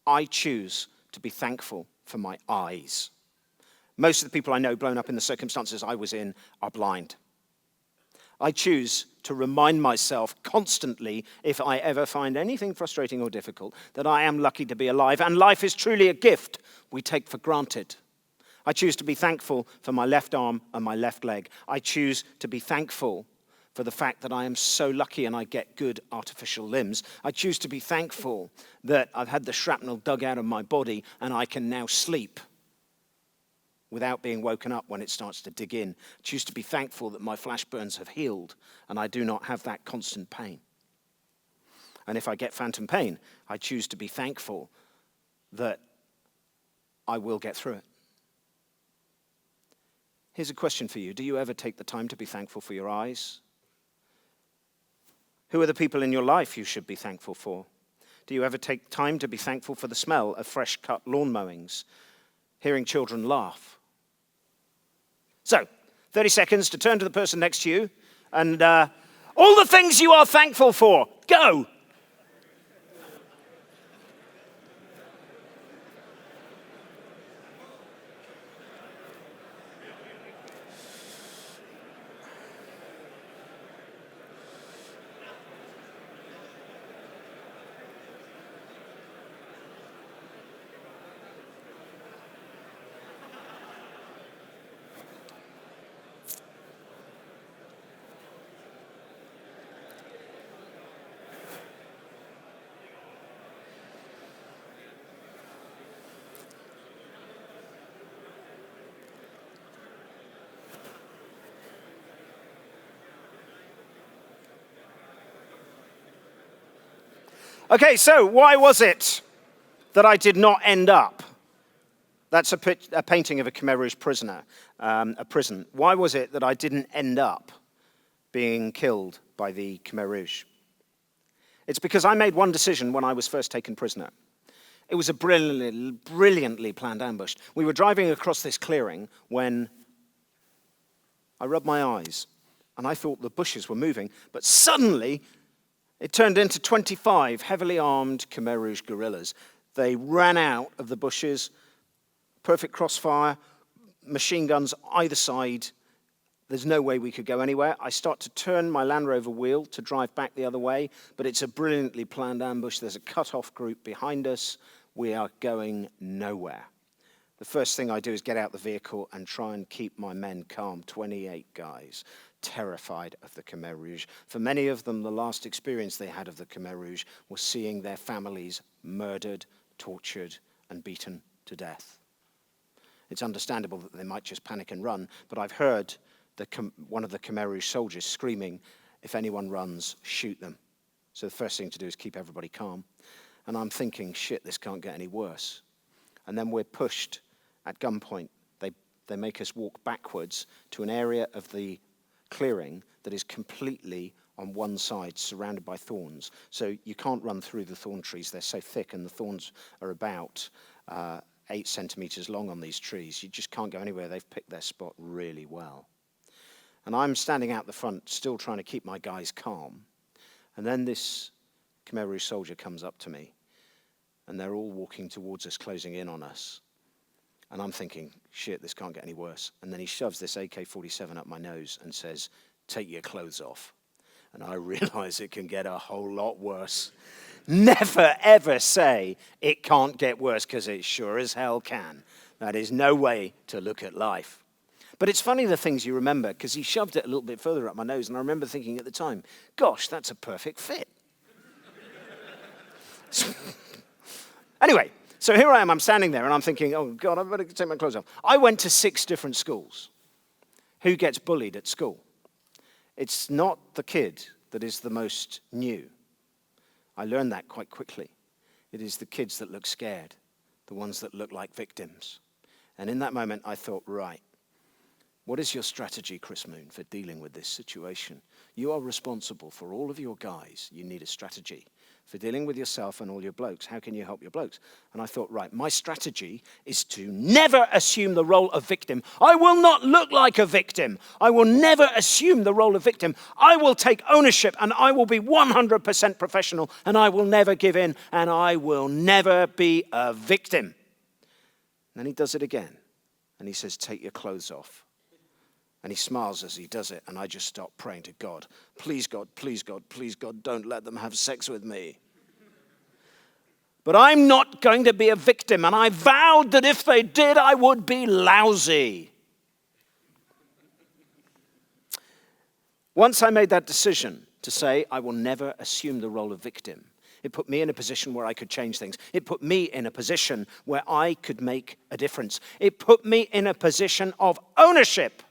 I choose to be thankful for my eyes. Most of the people I know blown up in the circumstances I was in are blind. I choose to remind myself constantly, if I ever find anything frustrating or difficult, that I am lucky to be alive, and life is truly a gift we take for granted. I choose to be thankful for my left arm and my left leg. I choose to be thankful for the fact that I am so lucky and I get good artificial limbs. I choose to be thankful that I've had the shrapnel dug out of my body and I can now sleep without being woken up when it starts to dig in. I choose to be thankful that my flash burns have healed and I do not have that constant pain. And if I get phantom pain, I choose to be thankful that I will get through it. Here's a question for you. Do you ever take the time to be thankful for your eyes? Who are the people in your life you should be thankful for? Do you ever take time to be thankful for the smell of fresh cut lawn mowings? Hearing children laugh? So, 30 seconds to turn to the person next to you and all the things you are thankful for. Go! Okay, so why was it that I did not end up? That's a painting of a Khmer Rouge prisoner, a prison. Why was it that I didn't end up being killed by the Khmer Rouge? It's because I made one decision when I was first taken prisoner. It was a brilliantly planned ambush. We were driving across this clearing when I rubbed my eyes and I thought the bushes were moving, but suddenly it turned into 25 heavily armed Khmer Rouge guerrillas. They ran out of the bushes, perfect crossfire, machine guns either side. There's no way we could go anywhere. I start to turn my Land Rover wheel to drive back the other way, but it's a brilliantly planned ambush. There's a cut-off group behind us. We are going nowhere. The first thing I do is get out the vehicle and try and keep my men calm. 28 guys, terrified of the Khmer Rouge. For many of them, the last experience they had of the Khmer Rouge was seeing their families murdered, tortured, and beaten to death. It's understandable that they might just panic and run, but I've heard one of the Khmer Rouge soldiers screaming, "If anyone runs, shoot them." So the first thing to do is keep everybody calm. And I'm thinking, shit, this can't get any worse. And then we're pushed at gunpoint. They make us walk backwards to an area of the clearing that is completely on one side, surrounded by thorns. So you can't run through the thorn trees. They're so thick, and the thorns are about 8 centimeters long on these trees. You just can't go anywhere. They've picked their spot really well. And I'm standing out the front, still trying to keep my guys calm. And then this Khmer Rouge soldier comes up to me, and they're all walking towards us, closing in on us. And I'm thinking, shit, this can't get any worse. And then he shoves this AK-47 up my nose and says, "Take your clothes off." And I realize it can get a whole lot worse. Never, ever say it can't get worse, because it sure as hell can. That is no way to look at life. But it's funny the things you remember, because he shoved it a little bit further up my nose, and I remember thinking at the time, gosh, that's a perfect fit. Anyway, so here I am, I'm standing there, and I'm thinking, oh God, I better take my clothes off. I went to 6 different schools. Who gets bullied at school? It's not the kid that is the most new. I learned that quite quickly. It is the kids that look scared, the ones that look like victims. And in that moment, I thought, right, what is your strategy, Chris Moon, for dealing with this situation? You are responsible for all of your guys. You need a strategy for dealing with yourself and all your blokes. How can you help your blokes? And I thought, right, my strategy is to never assume the role of victim. I will not look like a victim. I will never assume the role of victim. I will take ownership, and I will be 100% professional, and I will never give in, and I will never be a victim. And then he does it again. And he says, take your clothes off. And he smiles as he does it, and I just start praying to God. Please, God, please, God, please, God, don't let them have sex with me. But I'm not going to be a victim, and I vowed that if they did, I would be lousy. Once I made that decision to say, I will never assume the role of victim, it put me in a position where I could change things. It put me in a position where I could make a difference. It put me in a position of ownership.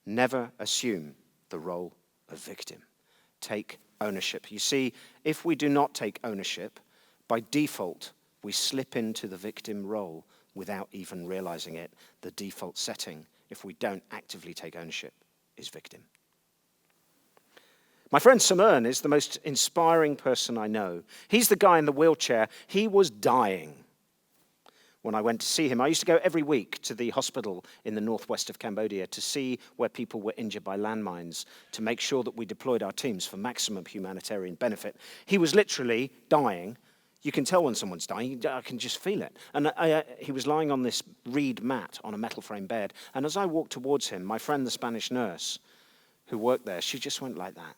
Never assume the role of victim. Take ownership. You see, if we do not take ownership, by default, we slip into the victim role without even realizing it. The default setting, if we don't actively take ownership, is victim. My friend Simone is the most inspiring person I know. He's the guy in the wheelchair. He was dying when I went to see him. I used to go every week to the hospital in the northwest of Cambodia to see where people were injured by landmines, to make sure that we deployed our teams for maximum humanitarian benefit. He was literally dying. You can tell when someone's dying. I can just feel it. And he was lying on this reed mat on a metal frame bed. And as I walked towards him, my friend, the Spanish nurse who worked there, she just went like that.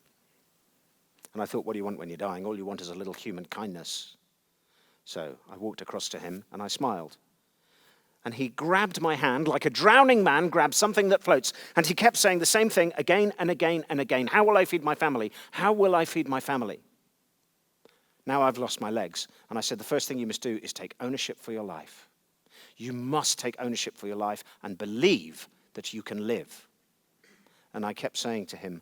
And I thought, what do you want when you're dying? All you want is a little human kindness. So I walked across to him and I smiled. And he grabbed my hand like a drowning man grabs something that floats. And he kept saying the same thing again and again and again. How will I feed my family? How will I feed my family? Now I've lost my legs. And I said, the first thing you must do is take ownership for your life. You must take ownership for your life and believe that you can live. And I kept saying to him,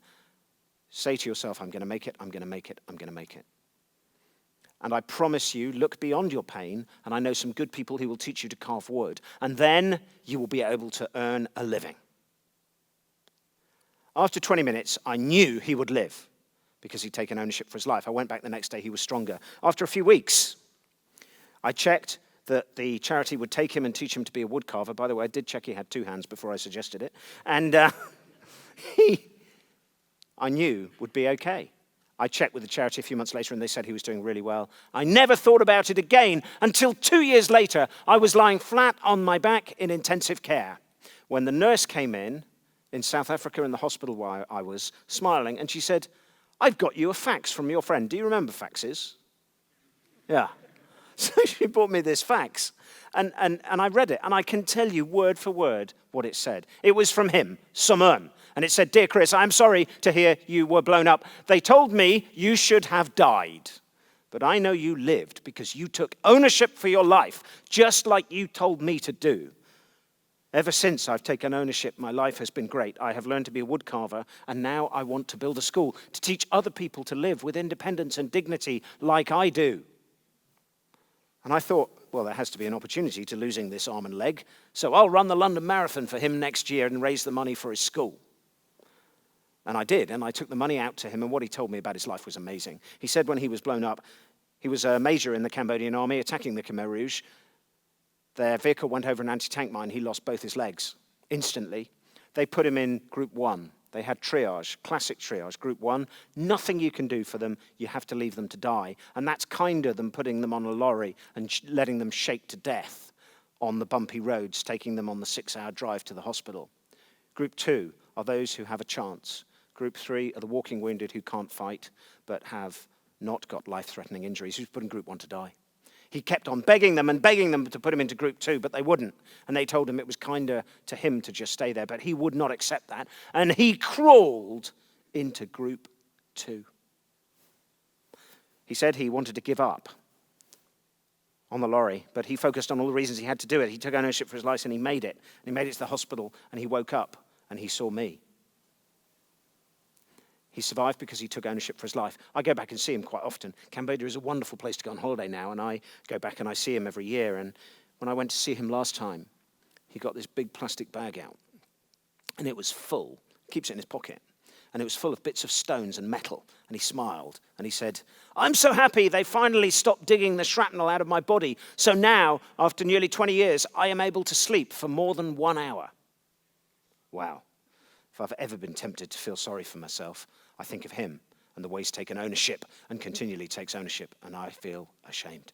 say to yourself, I'm going to make it, I'm going to make it, I'm going to make it. And I promise you, look beyond your pain, and I know some good people who will teach you to carve wood, and then you will be able to earn a living. After 20 minutes, I knew he would live because he'd taken ownership for his life. I went back the next day, he was stronger. After a few weeks, I checked that the charity would take him and teach him to be a woodcarver. By the way, I did check he had 2 hands before I suggested it. And I knew would be okay. I checked with the charity a few months later and they said he was doing really well. I never thought about it again until 2 years later. I was lying flat on my back in intensive care when the nurse came in South Africa in the hospital where I was, smiling, and she said, I've got you a fax from your friend. Do you remember faxes? Yeah. So she brought me this fax and I read it and I can tell you word for word what it said. It was from him, Simone. And it said, Dear Chris, I'm sorry to hear you were blown up. They told me you should have died. But I know you lived because you took ownership for your life, just like you told me to do. Ever since I've taken ownership, my life has been great. I have learned to be a woodcarver, and now I want to build a school to teach other people to live with independence and dignity like I do. And I thought, well, there has to be an opportunity to losing this arm and leg, so I'll run the London Marathon for him next year and raise the money for his school. And I did, and I took the money out to him, and what he told me about his life was amazing. He said when he was blown up, he was a major in the Cambodian army attacking the Khmer Rouge. Their vehicle went over an anti-tank mine. He lost both his legs instantly. They put him in Group 1. They had triage, classic triage, Group 1. Nothing you can do for them. You have to leave them to die. And that's kinder than putting them on a lorry and letting them shake to death on the bumpy roads, taking them on the 6-hour drive to the hospital. Group 2 are those who have a chance. Group 3 are the walking wounded who can't fight but have not got life-threatening injuries. Who's put in Group 1 to die? He kept on begging them to put him into Group 2, but they wouldn't. And they told him it was kinder to him to just stay there, but he would not accept that. And he crawled into Group 2. He said he wanted to give up on the lorry, but he focused on all the reasons he had to do it. He took ownership for his life and he made it. And he made it to the hospital and he woke up and he saw me. He survived because he took ownership for his life. I go back and see him quite often. Cambodia is a wonderful place to go on holiday now, and I go back and I see him every year. And when I went to see him last time, he got this big plastic bag out, and it was full. He keeps it in his pocket. And it was full of bits of stones and metal. And he smiled, and he said, I'm so happy they finally stopped digging the shrapnel out of my body. So now, after nearly 20 years, I am able to sleep for more than 1 hour. Wow. If I've ever been tempted to feel sorry for myself, I think of him and the way he's taken ownership and continually takes ownership, and I feel ashamed.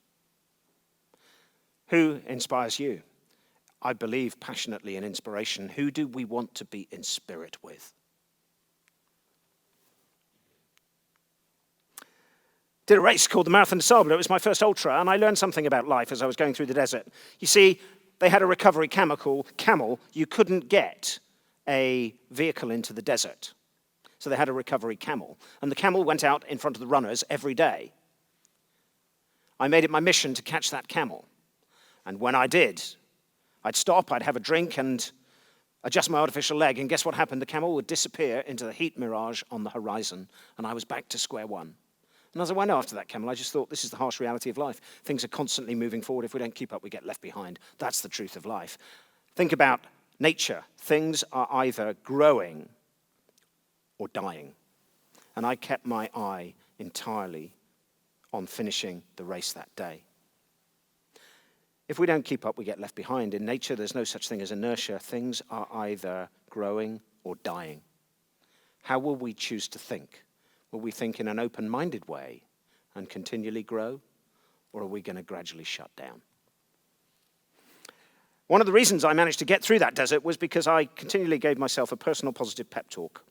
Who inspires you? I believe passionately in inspiration. Who do we want to be in spirit with? Did a race called the Marathon de Sable. It was my first ultra, and I learned something about life as I was going through the desert. You see, they had a recovery camel. You couldn't get a vehicle into the desert. So they had a recovery camel. And the camel went out in front of the runners every day. I made it my mission to catch that camel. And when I did, I'd stop, I'd have a drink, and adjust my artificial leg. And guess what happened? The camel would disappear into the heat mirage on the horizon, and I was back to square one. And as I went after that camel, I just thought, this is the harsh reality of life. Things are constantly moving forward. If we don't keep up, we get left behind. That's the truth of life. Think about nature. Things are either growing or dying. And I kept my eye entirely on finishing the race that day. If we don't keep up, we get left behind. In nature, there's no such thing as inertia. Things are either growing or dying. How will we choose to think? Will we think in an open-minded way and continually grow, or are we going to gradually shut down? One of the reasons I managed to get through that desert was because I continually gave myself a personal positive pep talk.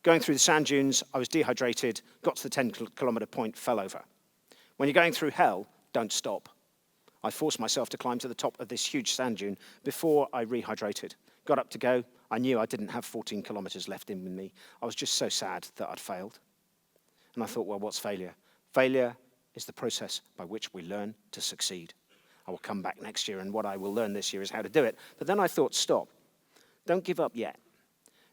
Going through the sand dunes, I was dehydrated, got to the 10-kilometer point, fell over. When you're going through hell, don't stop. I forced myself to climb to the top of this huge sand dune before I rehydrated. Got up to go. I knew I didn't have 14 kilometers left in me. I was just so sad that I'd failed. And I thought, well, what's failure? Failure is the process by which we learn to succeed. I will come back next year, and what I will learn this year is how to do it. But then I thought, stop. Don't give up yet.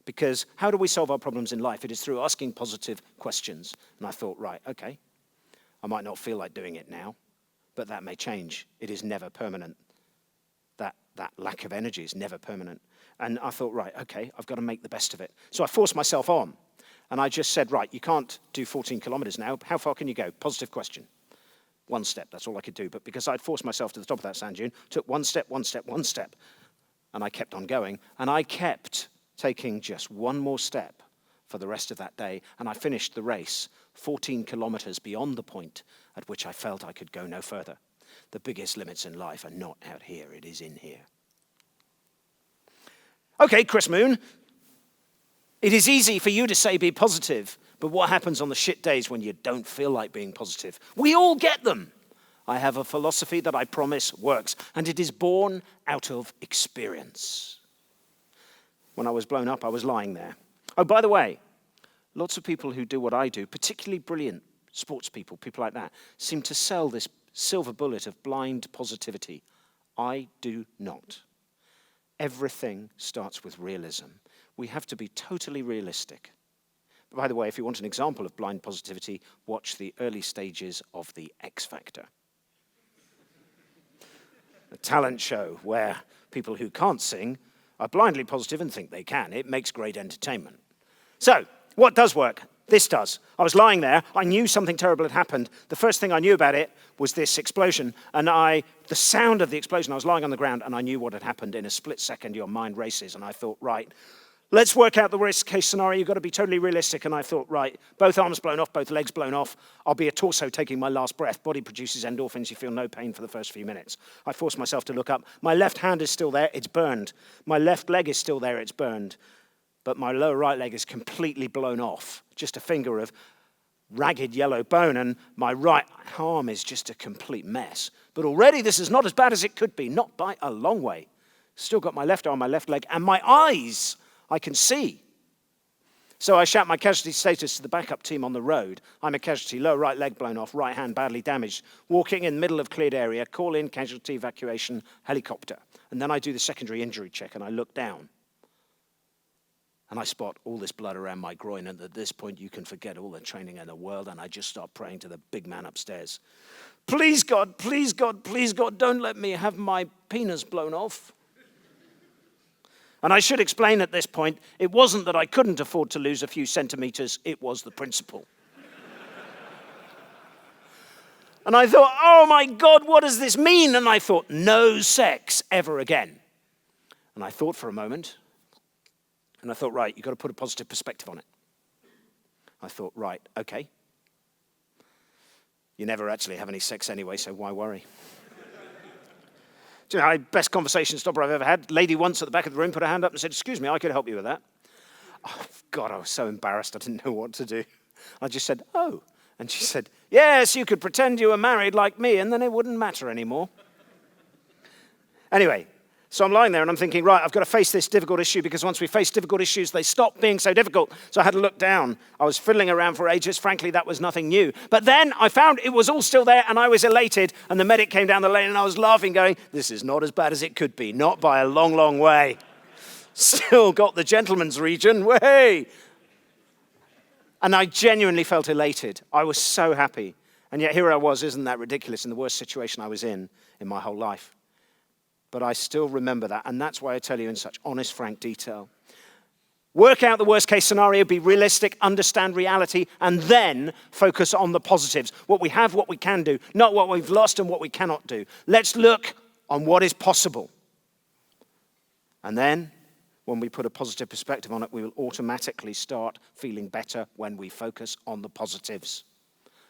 Because how do we solve our problems in life? It is through asking positive questions. And I thought, right, okay, I might not feel like doing it now, but that may change. It is never permanent. That lack of energy is never permanent. And I thought, right, okay, I've got to make the best of it. So I forced myself on. And I just said, right, you can't do 14 kilometers now. How far can you go? Positive question. One step, that's all I could do. But because I'd forced myself to the top of that sand dune, took one step. And I kept on going. And I kept taking just one more step for the rest of that day. And I finished the race 14 kilometers beyond the point at which I felt I could go no further. The biggest limits in life are not out here, it is in here. Okay, Chris Moon, it is easy for you to say be positive, but what happens on the shit days when you don't feel like being positive? We all get them. I have a philosophy that I promise works, and it is born out of experience. When I was blown up, I was lying there. Oh, by the way, lots of people who do what I do, particularly brilliant sports people, people like that, seem to sell this silver bullet of blind positivity. I do not. Everything starts with realism. We have to be totally realistic. But by the way, if you want an example of blind positivity, watch the early stages of the X Factor. A talent show where people who can't sing are blindly positive and think they can. It makes great entertainment. So, what does work? This does. I was lying there. I knew something terrible had happened. The first thing I knew about it was this explosion. And the sound of the explosion, I was lying on the ground and I knew what had happened. In a split second, your mind races. And I thought, right, let's work out the worst case scenario. You've got to be totally realistic. And I thought, right, both arms blown off, both legs blown off. I'll be a torso taking my last breath. Body produces endorphins. You feel no pain for the first few minutes. I forced myself to look up. My left hand is still there. It's burned. My left leg is still there. It's burned. But my lower right leg is completely blown off. Just a finger of ragged yellow bone, and my right arm is just a complete mess. But already this is not as bad as it could be, not by a long way. Still got my left arm, my left leg, and my eyes I can see. So I shout my casualty status to the backup team on the road. I'm a casualty, lower right leg blown off, right hand badly damaged, walking in middle of cleared area, call in casualty evacuation helicopter. And then I do the secondary injury check, and I look down. And I spot all this blood around my groin, and at this point you can forget all the training in the world, and I just start praying to the big man upstairs. Please God, please God, please God, don't let me have my penis blown off. And I should explain at this point, it wasn't that I couldn't afford to lose a few centimeters, it was the principle. And I thought, oh my God, what does this mean? And I thought, no sex ever again. And I thought for a moment, and I thought, right, you've got to put a positive perspective on it. I thought, right, okay. You never actually have any sex anyway, so why worry? Do you know, best conversation stopper I've ever had. Lady once at the back of the room put her hand up and said, excuse me, I could help you with that. Oh, God, I was so embarrassed. I didn't know what to do. I just said, oh. And she said, yes, you could pretend you were married like me and then it wouldn't matter anymore. Anyway, so I'm lying there and I'm thinking, right, I've got to face this difficult issue because once we face difficult issues, they stop being so difficult. So I had to look down. I was fiddling around for ages. Frankly, that was nothing new. But then I found it was all still there and I was elated. And the medic came down the lane and I was laughing, going, this is not as bad as it could be. Not by a long, long way. Still got the gentleman's region. Way! And I genuinely felt elated. I was so happy. And yet here I was, isn't that ridiculous, in the worst situation I was in my whole life. But I still remember that, and that's why I tell you in such honest, frank detail. Work out the worst case scenario, be realistic, understand reality, and then focus on the positives. What we have, what we can do, not what we've lost and what we cannot do. Let's look on what is possible. And then, when we put a positive perspective on it, we will automatically start feeling better when we focus on the positives.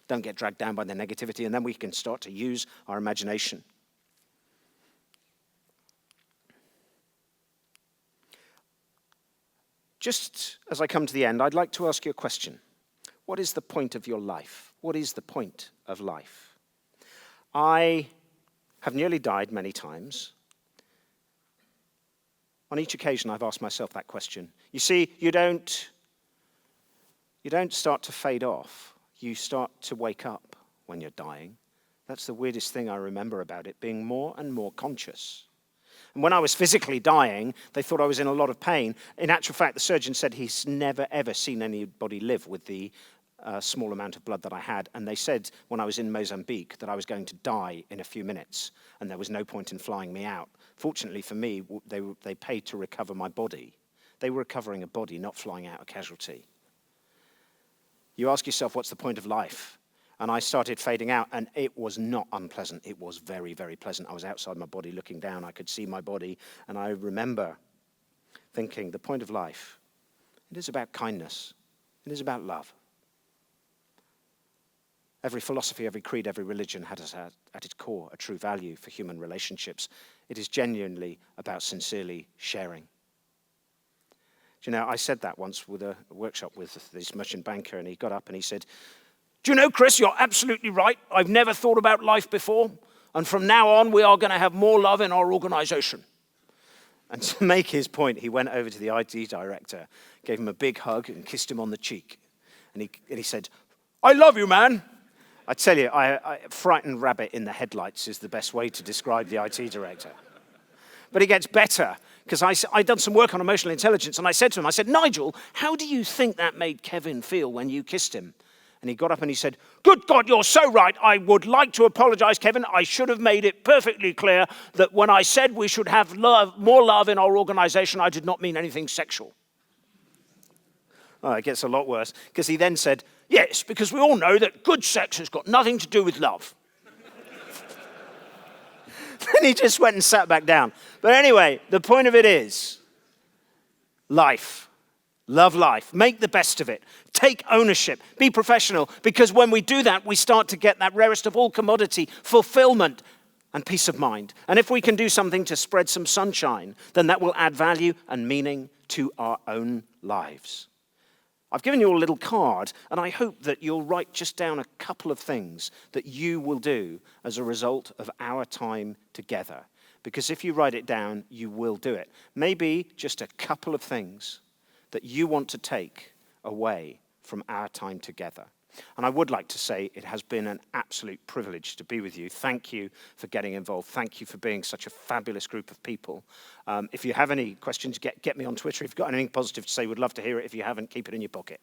Don't get dragged down by the negativity, and then we can start to use our imagination. Just as I come to the end, I'd like to ask you a question. What is the point of your life? What is the point of life? I have nearly died many times. On each occasion, I've asked myself that question. You see, you don't start to fade off. You start to wake up when you're dying. That's the weirdest thing I remember about it, being more and more conscious. And when I was physically dying, they thought I was in a lot of pain. In actual fact, the surgeon said he's never, ever seen anybody live with the small amount of blood that I had. And they said when I was in Mozambique that I was going to die in a few minutes, and there was no point in flying me out. Fortunately for me, they paid to recover my body. They were recovering a body, not flying out a casualty. You ask yourself, what's the point of life? And I started fading out, and it was not unpleasant. It was very, very pleasant. I was outside my body looking down. I could see my body, and I remember thinking, the point of life, it is about kindness. It is about love. Every philosophy, every creed, every religion had at its core a true value for human relationships. It is genuinely about sincerely sharing. Do you know, I said that once with a workshop with this merchant banker, and he got up and he said, do you know, Chris, you're absolutely right. I've never thought about life before. And from now on, we are going to have more love in our organization. And to make his point, he went over to the IT director, gave him a big hug and kissed him on the cheek. And he said, I love you, man. I tell you, a frightened rabbit in the headlights is the best way to describe the IT director. But it gets better, because I'd done some work on emotional intelligence, and I said to him, Nigel, how do you think that made Kevin feel when you kissed him? And he got up and he said, good God, you're so right. I would like to apologize, Kevin. I should have made it perfectly clear that when I said we should have more love in our organization, I did not mean anything sexual. Oh, it gets a lot worse, because he then said, yes, because we all know that good sex has got nothing to do with love. Then he just went and sat back down. But anyway, the point of it is life. Love life. Make the best of it. Take ownership. Be professional. Because when we do that, we start to get that rarest of all commodity, fulfillment and peace of mind. And if we can do something to spread some sunshine, then that will add value and meaning to our own lives. I've given you a little card, and I hope that you'll write just down a couple of things that you will do as a result of our time together. Because if you write it down, you will do it. Maybe just a couple of things that you want to take away from our time together. And I would like to say it has been an absolute privilege to be with you. Thank you for getting involved. Thank you for being such a fabulous group of people. If you have any questions, get me on Twitter. If you've got anything positive to say, we'd love to hear it. If you haven't, keep it in your pocket.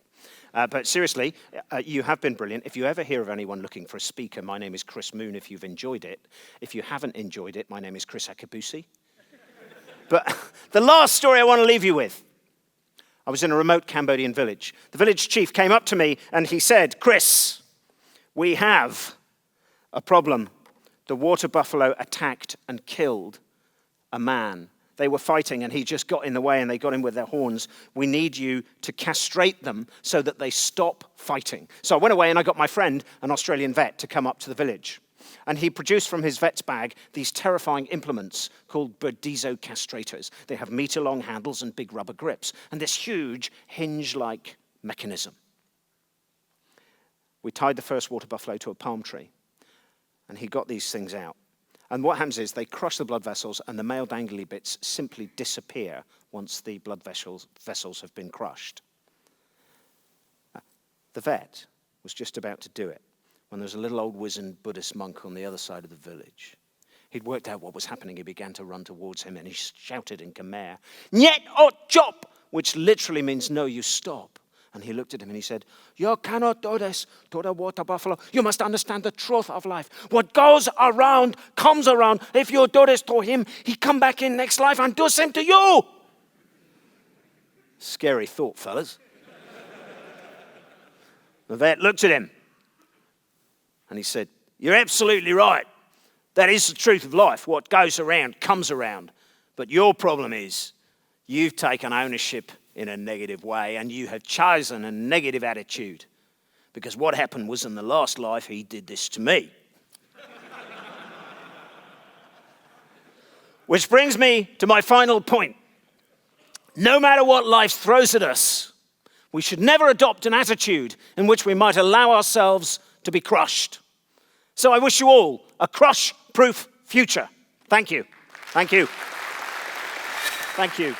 But seriously, you have been brilliant. If you ever hear of anyone looking for a speaker, my name is Chris Moon, if you've enjoyed it. If you haven't enjoyed it, my name is Chris Akabusi. But the last story I want to leave you with. I was in a remote Cambodian village. The village chief came up to me and he said, Chris, we have a problem. The water buffalo attacked and killed a man. They were fighting and he just got in the way and they got him with their horns. We need you to castrate them so that they stop fighting. So I went away and I got my friend, an Australian vet, to come up to the village. And he produced from his vet's bag these terrifying implements called Burdizo castrators. They have meter-long handles and big rubber grips, and this huge hinge-like mechanism. We tied the first water buffalo to a palm tree, and he got these things out. And what happens is they crush the blood vessels, and the male dangly bits simply disappear once the blood vessels have been crushed. The vet was just about to do it when there was a little old wizened Buddhist monk on the other side of the village. He'd worked out what was happening. He began to run towards him, and he shouted in Khmer, "Nyet o chop," which literally means "no, you stop." And he looked at him and he said, "You cannot do this to the water buffalo. You must understand the truth of life. What goes around comes around. If you do this to him, he come back in next life and do the same to you." Scary thought, fellas. The vet looked at him and he said, "You're absolutely right. That is the truth of life. What goes around comes around. But your problem is you've taken ownership in a negative way, and you have chosen a negative attitude. Because what happened was in the last life, he did this to me." Which brings me to my final point. No matter what life throws at us, we should never adopt an attitude in which we might allow ourselves to be crushed. So I wish you all a crush-proof future. Thank you. Thank you. Thank you.